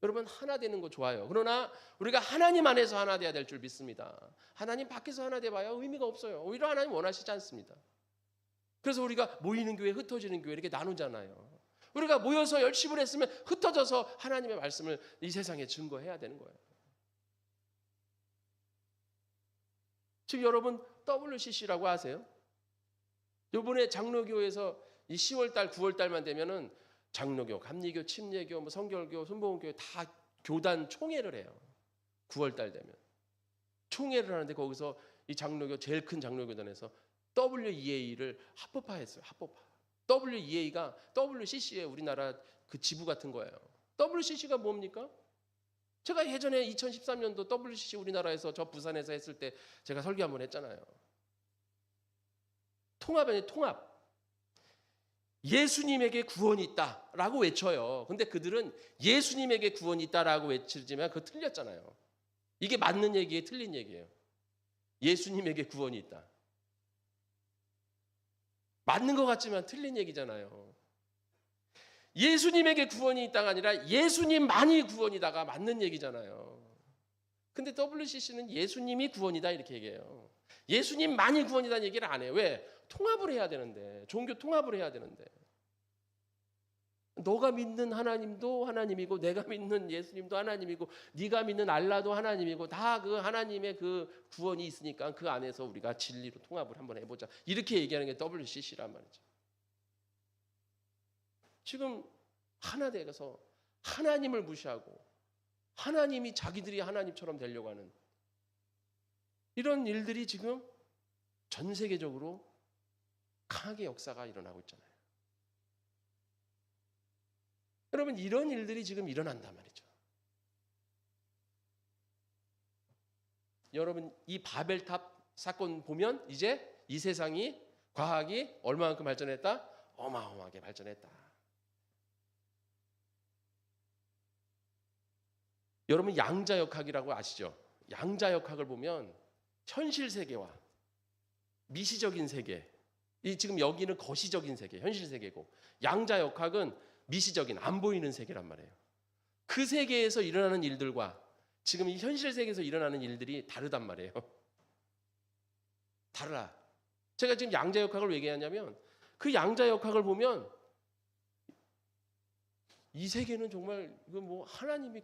여러분 하나 되는 거 좋아요. 그러나 우리가 하나님 안에서 하나 돼야 될 줄 믿습니다. 하나님 밖에서 하나 돼봐야 의미가 없어요. 오히려 하나님 원하시지 않습니다. 그래서 우리가 모이는 교회, 흩어지는 교회 이렇게 나누잖아요. 우리가 모여서 열심을 했으면 흩어져서 하나님의 말씀을 이 세상에 증거해야 되는 거예요. 지금 여러분 WCC라고 아세요? 이번에 장로교에서 이 10월달, 9월달만 되면은 장로교, 감리교, 침례교, 성결교, 순복음교회 다 교단 총회를 해요. 9월달 되면 총회를 하는데 거기서 이 장로교 제일 큰 장로교단에서 WEA를 합법화했어요. 합법화. WEA가 WCC의 우리나라 그 지부 같은 거예요. WCC가 뭡니까? 제가 예전에 2013년도 WCC 우리나라에서 저 부산에서 했을 때 제가 설교 한번 했잖아요. 통합이 통합. 예수님에게 구원이 있다라고 외쳐요. 근데 그들은 예수님에게 구원이 있다라고 외치지만 그거 틀렸잖아요. 이게 맞는 얘기예요, 틀린 얘기예요. 예수님에게 구원이 있다. 맞는 것 같지만 틀린 얘기잖아요. 예수님에게 구원이 있다가 아니라 예수님만이 구원이다가 맞는 얘기잖아요. 근데 WCC는 예수님이 구원이다 이렇게 얘기해요. 예수님만이 구원이다는 얘기를 안 해요. 왜? 통합을 해야 되는데, 종교 통합을 해야 되는데. 너가 믿는 하나님도 하나님이고 내가 믿는 예수님도 하나님이고 네가 믿는 알라도 하나님이고 다 그 하나님의 그 구원이 있으니까 그 안에서 우리가 진리로 통합을 한번 해보자. 이렇게 얘기하는 게 WCC란 말이죠. 지금 하나 돼서 하나님을 무시하고 하나님이 자기들이 하나님처럼 되려고 하는 이런 일들이 지금 전 세계적으로 강하게 역사가 일어나고 있잖아요. 여러분 이런 일들이 지금 일어난단 말이죠. 여러분 이 바벨탑 사건 보면 이제 이 세상이 과학이 얼마만큼 발전했다? 어마어마하게 발전했다. 여러분 양자역학이라고 아시죠? 양자역학을 보면 현실 세계와 미시적인 세계, 이 지금 여기는 거시적인 세계, 현실 세계고 양자역학은 미시적인 안 보이는 세계란 말이에요. 그 세계에서 일어나는 일들과 지금 이 현실 세계에서 일어나는 일들이 다르단 말이에요. 달라. 제가 지금 양자역학을 왜 얘기하냐면 그 양자역학을 보면 이 세계는 정말 이거 뭐 하나님이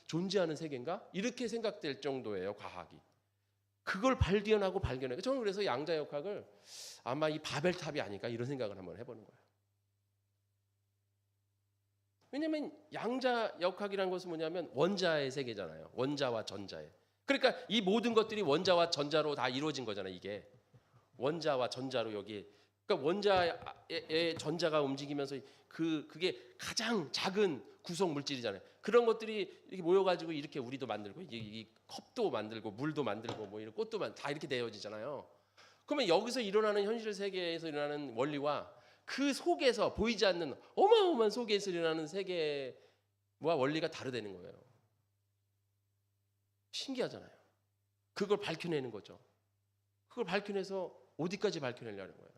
존재하는 세계인가? 이렇게 생각될 정도예요, 과학이. 그걸 발견하고 발견해요. 저는 그래서 양자역학을 아마 이 바벨탑이 아닐까 이런 생각을 한번 해보는 거예요. 왜냐하면 양자역학이라는 것은 뭐냐면 원자의 세계잖아요. 원자와 전자의. 그러니까 이 모든 것들이 원자와 전자로 다 이루어진 거잖아요. 이게 원자와 전자로 여기. 그러니까 원자의 전자가 움직이면서 그게 가장 작은 구성 물질이잖아요. 그런 것들이 이렇게 모여가지고 이렇게 우리도 만들고 이 컵도 만들고 물도 만들고 뭐 이런 꽃도 다 이렇게 되어지잖아요. 그러면 여기서 일어나는 현실 세계에서 일어나는 원리와 그 속에서 보이지 않는 어마어마한 속에서 일어나는 세계와 원리가 다르다는 거예요. 신기하잖아요. 그걸 밝혀내는 거죠. 그걸 밝혀내서 어디까지 밝혀내려는 거예요.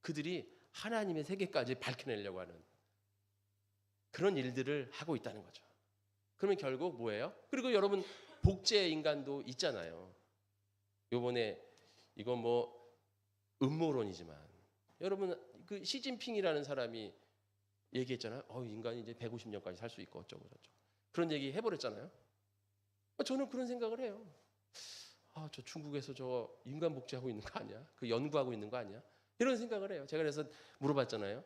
그들이 하나님의 세계까지 밝혀내려고 하는 그런 일들을 하고 있다는 거죠. 그러면 결국 뭐예요? 그리고 여러분 복제 인간도 있잖아요. 요번에 이건 뭐 음모론이지만 여러분 그 시진핑이라는 사람이 얘기했잖아요. 인간이 이제 150년까지 살 수 있고 어쩌고 저쩌고 그런 얘기 해버렸잖아요. 저는 그런 생각을 해요. 저 중국에서 저 인간 복제하고 있는 거 아니야? 그 연구하고 있는 거 아니야? 이런 생각을 해요. 제가 그래서 물어봤잖아요.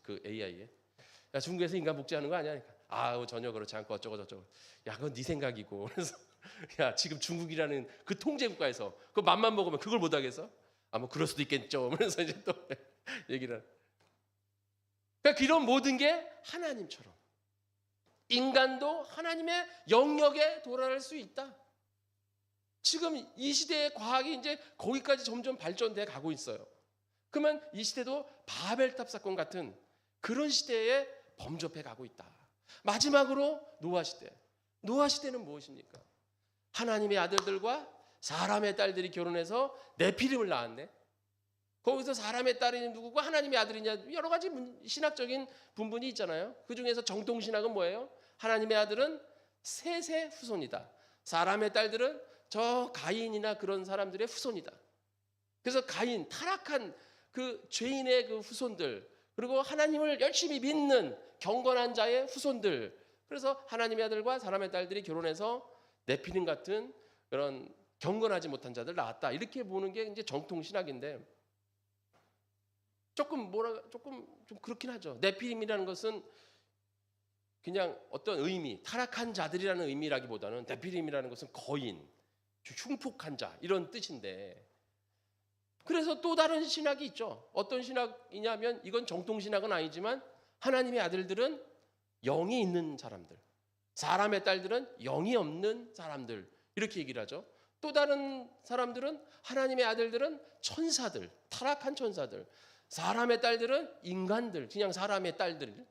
그 AI에. 야, 중국에서 인간 복제하는 거 아니야? 전혀 그렇지 않고 어쩌고 저쩌고. 야, 그건 네 생각이고. 그래서 야, 지금 중국이라는 그 통제 국가에서 그 맘만 먹으면 그걸 못 하겠어? 뭐 그럴 수도 있겠죠. 그래서 이제 또 얘기를. 그러니까 이런 모든 게 하나님처럼 인간도 하나님의 영역에 도달할 수 있다. 지금 이 시대의 과학이 이제 거기까지 점점 발전돼 가고 있어요. 그러면 이 시대도 바벨탑 사건 같은 그런 시대에 범접해 가고 있다. 마지막으로 노아 시대. 노아 시대는 무엇입니까? 하나님의 아들들과 사람의 딸들이 결혼해서 네피림을 낳았네. 거기서 사람의 딸이 누구고 하나님의 아들이냐, 여러 가지 신학적인 분분이 있잖아요. 그중에서 정통신학은 뭐예요? 하나님의 아들은 셋의 후손이다. 사람의 딸들은 저 가인이나 그런 사람들의 후손이다. 그래서 가인, 타락한 그 죄인의 그 후손들, 그리고 하나님을 열심히 믿는 경건한 자의 후손들, 그래서 하나님의 아들과 사람의 딸들이 결혼해서 네피림 같은 그런 경건하지 못한 자들 낳았다. 이렇게 보는 게 이제 정통 신학인데, 조금 좀 그렇긴 하죠. 네피림이라는 것은 그냥 어떤 의미, 타락한 자들이라는 의미라기보다는 네피림이라는 것은 거인, 흉폭한 자 이런 뜻인데, 그래서 또 다른 신학이 있죠. 어떤 신학이냐면, 이건 정통 신학은 아니지만 하나님의 아들들은 영이 있는 사람들, 사람의 딸들은 영이 없는 사람들, 이렇게 얘기를 하죠. 또 다른 사람들은 하나님의 아들들은 천사들, 타락한 천사들, 사람의 딸들은 인간들, 그냥 사람의 딸들,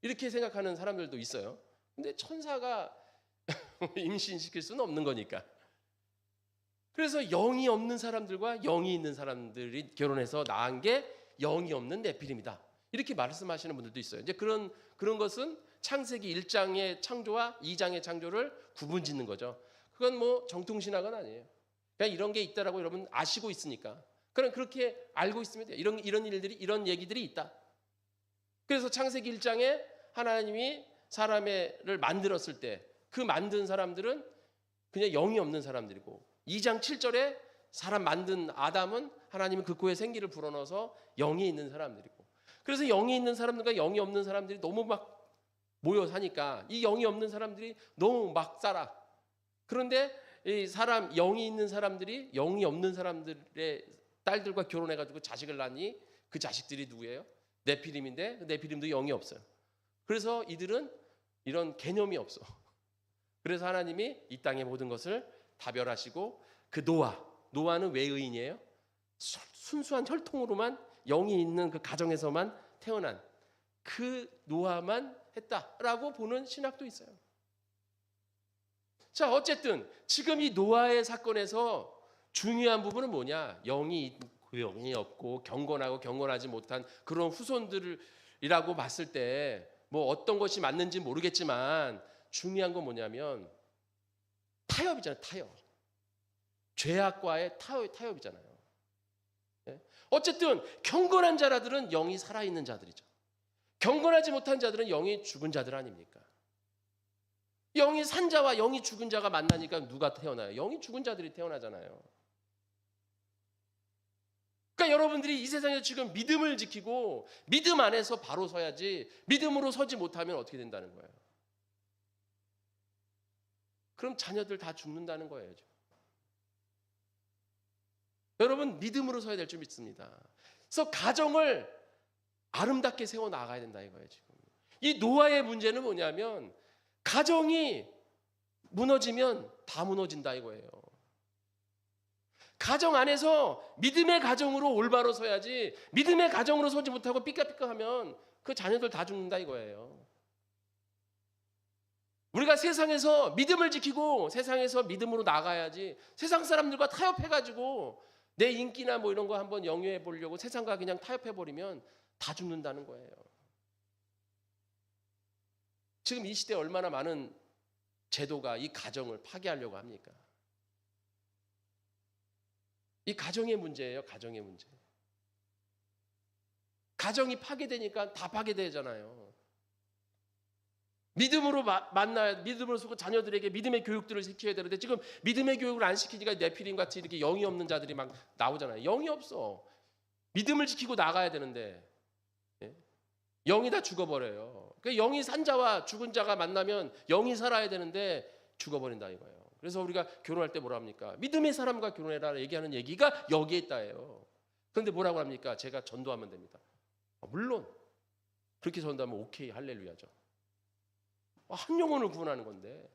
이렇게 생각하는 사람들도 있어요. 근데 천사가 임신시킬 수는 없는 거니까. 그래서 영이 없는 사람들과 영이 있는 사람들이 결혼해서 낳은 게 영이 없는 네피림이다. 이렇게 말씀하시는 분들도 있어요. 이제 그런 것은 창세기 1장의 창조와 2장의 창조를 구분짓는 거죠. 그건 뭐 정통신학은 아니에요. 그냥 이런 게 있다라고 여러분 아시고 있으니까. 그럼 그렇게 알고 있으면 돼요. 이런 일들이, 이런 얘기들이 있다. 그래서 창세기 1장에 하나님이 사람을 만들었을 때 그 만든 사람들은 그냥 영이 없는 사람들이고, 2장 7절에 사람 만든 아담은 하나님은 그 코에 생기를 불어넣어서 영이 있는 사람들이고, 그래서 영이 있는 사람들과 영이 없는 사람들이 너무 막 모여 사니까 이 영이 없는 사람들이 너무 막 살아. 그런데 이 사람, 영이 있는 사람들이 영이 없는 사람들의 딸들과 결혼해가지고 자식을 낳니, 그 자식들이 누구예요? 네피림인데, 그 네피림도 영이 없어요. 그래서 이들은 이런 개념이 없어. 그래서 하나님이 이 땅의 모든 것을 다별하시고, 그 노아는 왜 의인이에요? 순수한 혈통으로만 영이 있는 그 가정에서만 태어난 그 노아만 했다라고 보는 신학도 있어요. 자, 어쨌든 지금 이 노아의 사건에서 중요한 부분은 뭐냐? 영이 없고 경건하고 경건하지 못한 그런 후손들이라고 봤을 때 뭐 어떤 것이 맞는지 모르겠지만 중요한 건 뭐냐면 타협이잖아요. 타협. 죄악과의 타협이잖아요. 어쨌든 경건한 자들은 영이 살아있는 자들이죠. 경건하지 못한 자들은 영이 죽은 자들 아닙니까? 영이 산 자와 영이 죽은 자가 만나니까 누가 태어나요? 영이 죽은 자들이 태어나잖아요. 그러니까 여러분들이 이 세상에서 지금 믿음을 지키고 믿음 안에서 바로 서야지, 믿음으로 서지 못하면 어떻게 된다는 거예요? 그럼 자녀들 다 죽는다는 거예요. 여러분, 믿음으로 서야 될 줄 믿습니다. 그래서 가정을 아름답게 세워 나가야 된다 이거예요. 지금 이 노아의 문제는 뭐냐면, 가정이 무너지면 다 무너진다 이거예요. 가정 안에서 믿음의 가정으로 올바로 서야지, 믿음의 가정으로 서지 못하고 삐까삐까하면 그 자녀들 다 죽는다 이거예요. 우리가 세상에서 믿음을 지키고 세상에서 믿음으로 나가야지, 세상 사람들과 타협해가지고 내 인기나 뭐 이런 거 한번 영위해 보려고 세상과 그냥 타협해 버리면 다 죽는다는 거예요. 지금 이 시대에 얼마나 많은 제도가 이 가정을 파괴하려고 합니까? 이 가정의 문제예요. 가정의 문제. 가정이 파괴되니까 다 파괴되잖아요. 믿음으로 만나야, 믿음으로 서고 자녀들에게 믿음의 교육들을 시켜야 되는데 지금 믿음의 교육을 안 시키니까 네피림 같이 이렇게 영이 없는 자들이 막 나오잖아요. 영이 없어. 믿음을 지키고 나가야 되는데 영이 다 죽어버려요. 그러니까 영이 산 자와 죽은 자가 만나면 영이 살아야 되는데 죽어버린다 이거예요. 그래서 우리가 결혼할 때 뭐라 합니까? 믿음의 사람과 결혼해라 얘기하는 얘기가 여기에 있다예요. 그런데 뭐라고 합니까? 제가 전도하면 됩니다. 물론 그렇게 전도하면 오케이, 할렐루야죠. 한 영혼을 구원하는 건데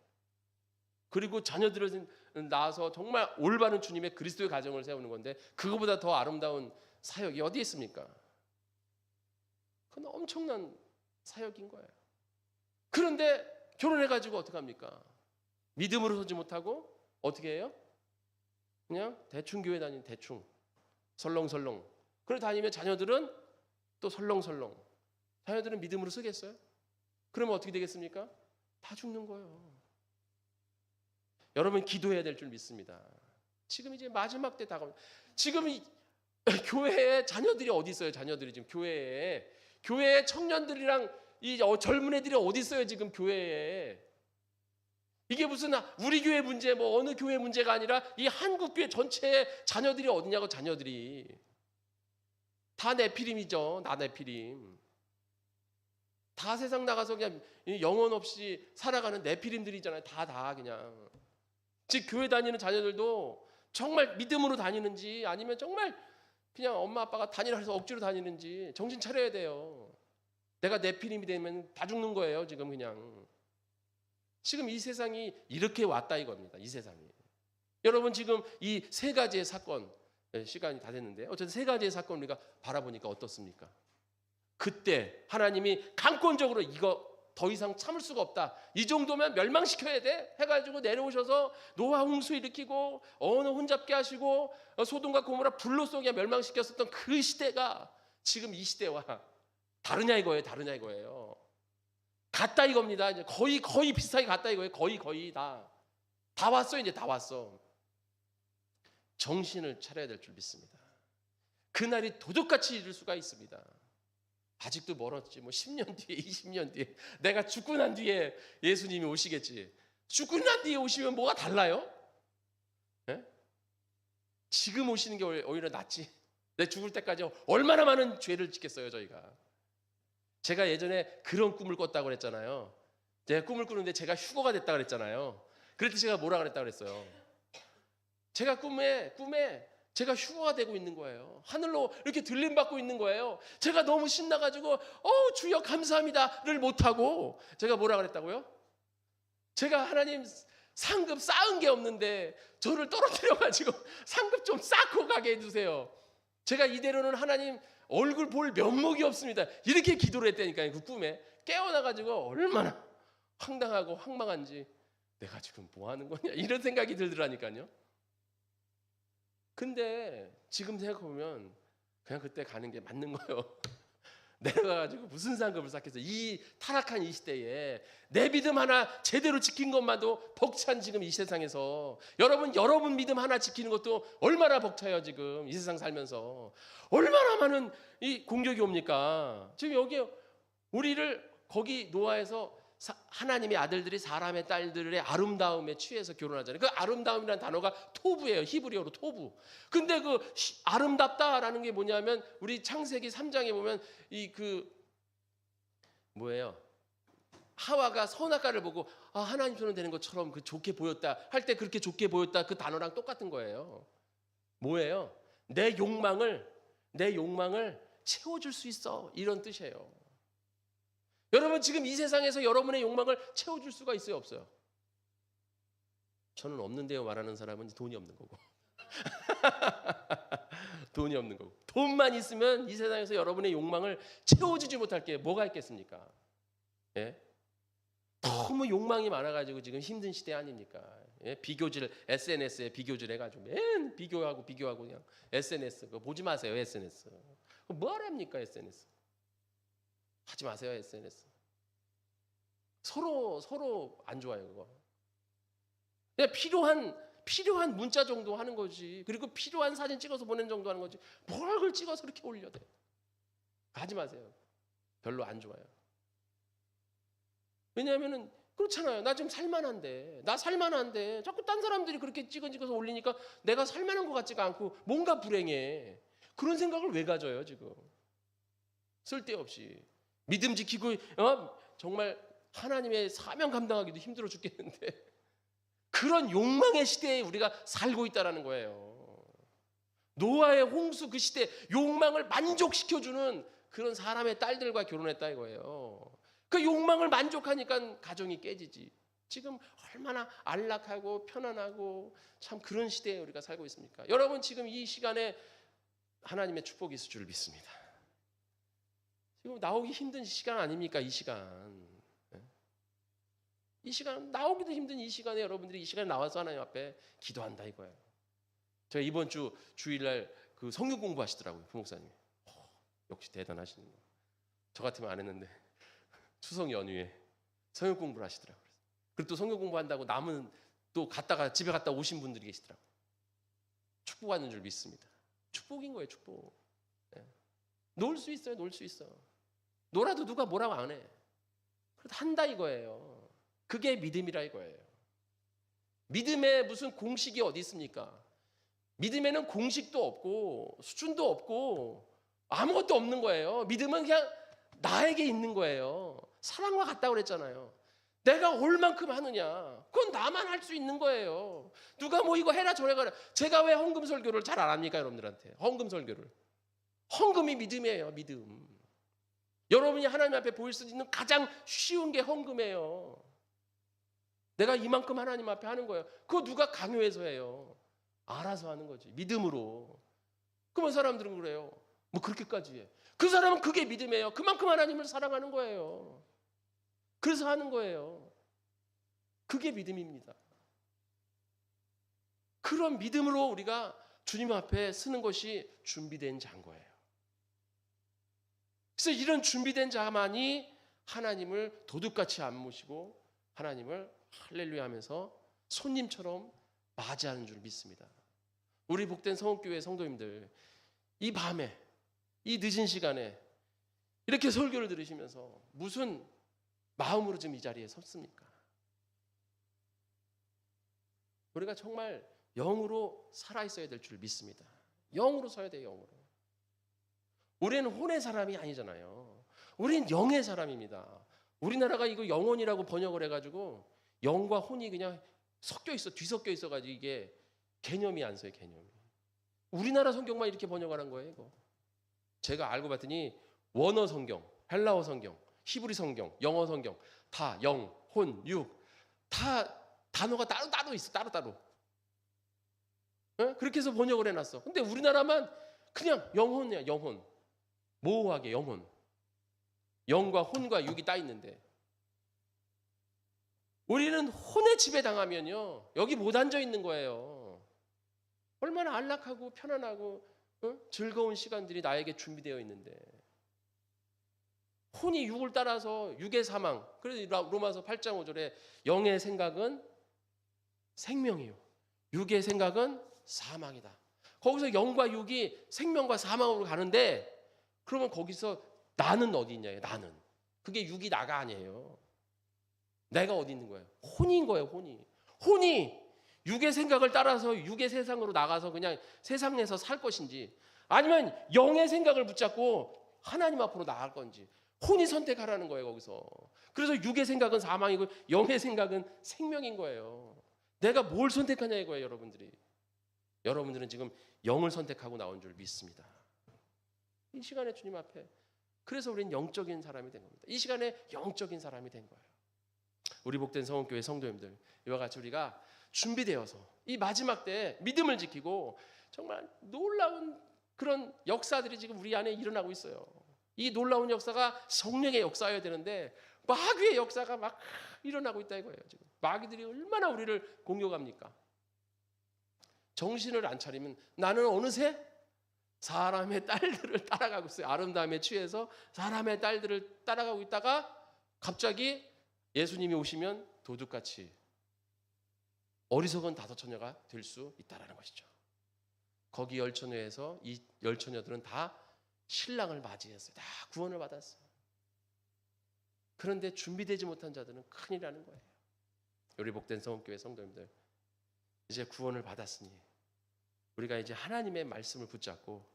그리고 자녀들을 낳아서 정말 올바른 주님의 그리스도의 가정을 세우는 건데 그거보다 더 아름다운 사역이 어디 있습니까? 그건 엄청난 사역인 거예요. 그런데 결혼해가지고 어떡합니까? 믿음으로 서지 못하고 어떻게 해요? 그냥 대충 교회 다니는 대충 설렁설렁. 그래 다니면 자녀들은 또 설렁설렁. 자녀들은 믿음으로 서겠어요? 그러면 어떻게 되겠습니까? 다 죽는 거예요. 여러분 기도해야 될 줄 믿습니다. 지금 이제 마지막 때 다가옵니다. 지금 교회에 자녀들이 어디 있어요? 자녀들이 지금 교회에 청년들이랑 이 젊은 애들이 어디 있어요? 지금 교회에. 이게 무슨 우리 교회 문제 뭐 어느 교회 문제가 아니라 이 한국 교회 전체의 자녀들이 어디냐고. 자녀들이 다 네피림이죠. 나 네피림. 다 세상 나가서 그냥 영혼 없이 살아가는 네피림들이잖아요. 다 그냥. 즉 교회 다니는 자녀들도 정말 믿음으로 다니는지 아니면 정말 그냥 엄마 아빠가 다니라 해서 억지로 다니는지 정신 차려야 돼요. 내가 네피림이 되면 다 죽는 거예요. 지금 그냥. 지금 이 세상이 이렇게 왔다 이겁니다. 이 세상이. 여러분 지금 이 세 가지의 사건, 시간이 다 됐는데 어쨌든 세 가지의 사건 우리가 바라보니까 어떻습니까? 그때 하나님이 강권적으로 이거 더 이상 참을 수가 없다. 이 정도면 멸망시켜야 돼. 해가지고 내려오셔서 노아 홍수 일으키고 어느 혼잡게 하시고 소돔과 고모라 불로 쏘게 멸망시켰었던 그 시대가 지금 이 시대와 다르냐 이거예요. 같다 이겁니다. 이제 거의 비슷하게 같다 이거예요. 거의 다 왔어. 이제 다 왔어. 정신을 차려야 될 줄 믿습니다. 그날이 도둑같이 이룰 수가 있습니다. 아직도 멀었지. 뭐 10년 뒤에 20년 뒤에 내가 죽고 난 뒤에 예수님이 오시겠지. 죽고 난 뒤에 오시면 뭐가 달라요? 네? 지금 오시는 게 오히려 낫지. 내 죽을 때까지 얼마나 많은 죄를 짓겠어요 저희가. 제가 예전에 그런 꿈을 꿨다고 그랬잖아요. 제가 꿈을 꾸는데 제가 휴거가 됐다고 그랬잖아요. 그럴 때 제가 뭐라 그랬다고 그랬어요. 제가 꿈에 제가 휴거가 되고 있는 거예요. 하늘로 이렇게 들림받고 있는 거예요. 제가 너무 신나가지고 주여 감사합니다를 못하고 제가 뭐라 그랬다고요? 제가 하나님 상급 쌓은 게 없는데 저를 떨어뜨려가지고 상급 좀 쌓고 가게 해주세요. 제가 이대로는 하나님 얼굴 볼 면목이 없습니다. 이렇게 기도를 했다니까요. 그 꿈에 깨어나가지고 얼마나 황당하고 황망한지 내가 지금 뭐 하는 거냐 이런 생각이 들더라니까요. 근데 지금 생각해보면 그냥 그때 가는 게 맞는 거예요. 내려가가지고 무슨 상급을 쌓겠어. 이 타락한 이 시대에 내 믿음 하나 제대로 지킨 것만도 벅찬 지금 이 세상에서 여러분 믿음 하나 지키는 것도 얼마나 벅차요. 지금 이 세상 살면서 얼마나 많은 이 공격이 옵니까. 지금 여기 우리를 거기 노아에서 하나님의 아들들이 사람의 딸들의 아름다움에 취해서 결혼하잖아요. 그 아름다움이라는 단어가 토부예요. 히브리어로 토부. 근데 그 아름답다라는 게 뭐냐면 우리 창세기 3장에 보면 뭐예요? 하와가 선악과를 보고 하나님 손은 되는 것처럼 그 좋게 보였다 할 때 그렇게 좋게 보였다 그 단어랑 똑같은 거예요. 뭐예요? 내 욕망을 채워줄 수 있어 이런 뜻이에요. 여러분 지금 이 세상에서 여러분의 욕망을 채워줄 수가 있어요? 없어요? 저는 없는데요 말하는 사람은 돈이 없는 거고 돈이 없는 거고 돈만 있으면 이 세상에서 여러분의 욕망을 채워주지 못할 게 뭐가 있겠습니까? 예? 너무 욕망이 많아가지고 지금 힘든 시대 아닙니까? 예? 비교질 SNS에 비교질 해가지고 맨 비교하고 그냥 SNS 그거 보지 마세요. SNS 뭐랍니까 SNS 하지 마세요. SNS 서로 안 좋아요. 그거 그냥 필요한 문자 정도 하는 거지. 그리고 필요한 사진 찍어서 보내는 정도 하는 거지. 뭘 그걸 찍어서 이렇게 올려대. 하지 마세요. 별로 안 좋아요. 왜냐하면은 그렇잖아요. 나 지금 살만한데 자꾸 딴 사람들이 그렇게 찍어서 올리니까 내가 살만한 것 같지가 않고 뭔가 불행해. 그런 생각을 왜 가져요 지금? 쓸데없이 믿음 지키고 정말 하나님의 사명 감당하기도 힘들어 죽겠는데 그런 욕망의 시대에 우리가 살고 있다는 거예요. 노아의 홍수 그 시대 욕망을 만족시켜주는 그런 사람의 딸들과 결혼했다 이거예요. 그 욕망을 만족하니까 가정이 깨지지. 지금 얼마나 안락하고 편안하고 참 그런 시대에 우리가 살고 있습니까? 여러분 지금 이 시간에 하나님의 축복이 있을 줄 믿습니다. 지금 나오기 힘든 시간 아닙니까? 이 시간. 이 시간 나오기도 힘든 이 시간에 여러분들이 이 시간에 나와서 하나님 앞에 기도한다 이거예요. 제가 이번 주 주일날 그 성경 공부하시더라고요, 부목사님이. 역시 대단하시는 거. 저 같으면 안 했는데 추석 연휴에 성경 공부를 하시더라고요. 그리고 또 성경 공부한다고 남은 또 갔다가 집에 갔다 오신 분들이 계시더라고요. 축복받는 줄 믿습니다. 축복인 거예요, 축복. 놀 수 있어요, 놀 수 있어. 놀아도 누가 뭐라고 안 해. 그래도 한다 이거예요. 그게 믿음이라 이거예요. 믿음에 무슨 공식이 어디 있습니까? 믿음에는 공식도 없고 수준도 없고 아무것도 없는 거예요. 믿음은 그냥 나에게 있는 거예요. 사랑과 같다고 그랬잖아요. 내가 얼만큼 하느냐, 그건 나만 할 수 있는 거예요. 누가 뭐 이거 해라 저래 가라. 제가 왜 헌금 설교를 잘 안 합니까, 여러분들한테? 헌금 설교를. 헌금이 믿음이에요, 믿음. 여러분이 하나님 앞에 보일 수 있는 가장 쉬운 게 헌금이에요. 내가 이만큼 하나님 앞에 하는 거예요. 그거 누가 강요해서 해요? 알아서 하는 거지, 믿음으로. 그러면 사람들은 그래요. 뭐 그렇게까지 해. 그 사람은 그게 믿음이에요. 그만큼 하나님을 사랑하는 거예요. 그래서 하는 거예요. 그게 믿음입니다. 그런 믿음으로 우리가 주님 앞에 쓰는 것이 준비된 자인 거예요. 그래서 이런 준비된 자만이 하나님을 도둑같이 안 모시고 하나님을 할렐루야 하면서 손님처럼 맞이하는 줄 믿습니다. 우리 복된 성읍교회 성도님들, 이 밤에 이 늦은 시간에 이렇게 설교를 들으시면서 무슨 마음으로 지금 이 자리에 섰습니까? 우리가 정말 영으로 살아있어야 될 줄 믿습니다. 영으로 서야 돼요, 영으로. 우리는 혼의 사람이 아니잖아요. 우리는 영의 사람입니다. 우리나라가 이거 영혼이라고 번역을 해가지고 영과 혼이 그냥 섞여 있어, 뒤섞여 있어가지고 이게 개념이 안 서요, 개념이. 우리나라 성경만 이렇게 번역하는 거예요, 이거. 제가 알고 봤더니 원어 성경, 헬라어 성경, 히브리 성경, 영어 성경 다 영, 혼, 육 다 단어가 따로 있어, 따로. 그렇게 해서 번역을 해놨어. 근데 우리나라만 그냥 영혼이야, 영혼. 모호하게 영혼. 영과 혼과 육이 따 있는데 우리는 혼의 지배 당하면요 여기 못 앉아 있는 거예요. 얼마나 안락하고 편안하고 즐거운 시간들이 나에게 준비되어 있는데 혼이 육을 따라서 육의 사망. 그래서 로마서 8장 5절에 영의 생각은 생명이요 육의 생각은 사망이다. 거기서 영과 육이 생명과 사망으로 가는데 그러면 거기서 나는 어디 있냐? 나는. 그게 육이 나가 아니에요. 내가 어디 있는 거예요? 혼인 거예요, 혼이. 혼이 육의 생각을 따라서 육의 세상으로 나가서 그냥 세상에서 살 것인지 아니면 영의 생각을 붙잡고 하나님 앞으로 나갈 건지 혼이 선택하라는 거예요, 거기서. 그래서 육의 생각은 사망이고 영의 생각은 생명인 거예요. 내가 뭘 선택하냐 이거예요, 여러분들이. 여러분들은 지금 영을 선택하고 나온 줄 믿습니다. 이 시간에 주님 앞에. 그래서 우리는 영적인 사람이 된 겁니다. 이 시간에 영적인 사람이 된 거예요. 우리 복된 성원교회 성도님들, 이와 같이 우리가 준비되어서 이 마지막 때에 믿음을 지키고 정말 놀라운 그런 역사들이 지금 우리 안에 일어나고 있어요. 이 놀라운 역사가 성령의 역사여야 되는데 마귀의 역사가 막 일어나고 있다 이거예요. 지금 마귀들이 얼마나 우리를 공격합니까? 정신을 안 차리면 나는 어느새 사람의 딸들을 따라가고 있어요. 아름다움에 취해서 사람의 딸들을 따라가고 있다가 갑자기 예수님이 오시면 도둑같이 어리석은 다섯 처녀가 될 수 있다라는 것이죠. 거기 열 처녀에서 이 열 처녀들은 다 신랑을 맞이했어요. 다 구원을 받았어요. 그런데 준비되지 못한 자들은 큰일이라는 거예요. 우리 복된 성원교회 성도님들, 이제 구원을 받았으니 우리가 이제 하나님의 말씀을 붙잡고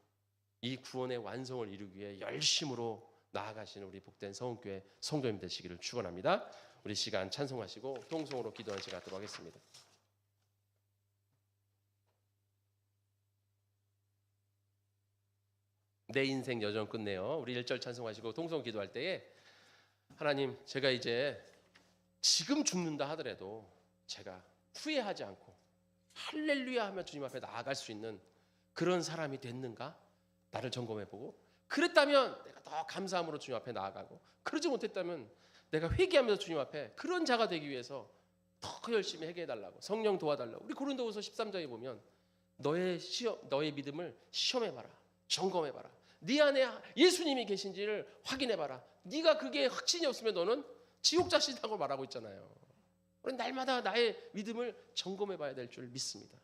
이 구원의 완성을 이루기 위해 열심으로 나아가시는 우리 복된 성원교회 성도님 되시기를 축원합니다. 우리 시간 찬송하시고 통성으로 기도하는 시간 갖도록 하겠습니다. 내 인생 여정 끝내요. 우리 1절 찬송하시고 통성 기도할 때에 하나님, 제가 이제 지금 죽는다 하더라도 제가 후회하지 않고 할렐루야 하며 주님 앞에 나아갈 수 있는 그런 사람이 됐는가? 나를 점검해보고, 그랬다면 내가 더 감사함으로 주님 앞에 나아가고, 그러지 못했다면 내가 회개하면서 주님 앞에 그런 자가 되기 위해서 더 열심히 회개해달라고, 성령 도와달라고. 우리 고린도후서 13장에 보면 너의 믿음을 시험해봐라, 점검해봐라, 네 안에 예수님이 계신지를 확인해봐라. 네가 그게 확신이 없으면 너는 지옥 자식이라고 말하고 있잖아요. 우리 날마다 나의 믿음을 점검해봐야 될 줄 믿습니다.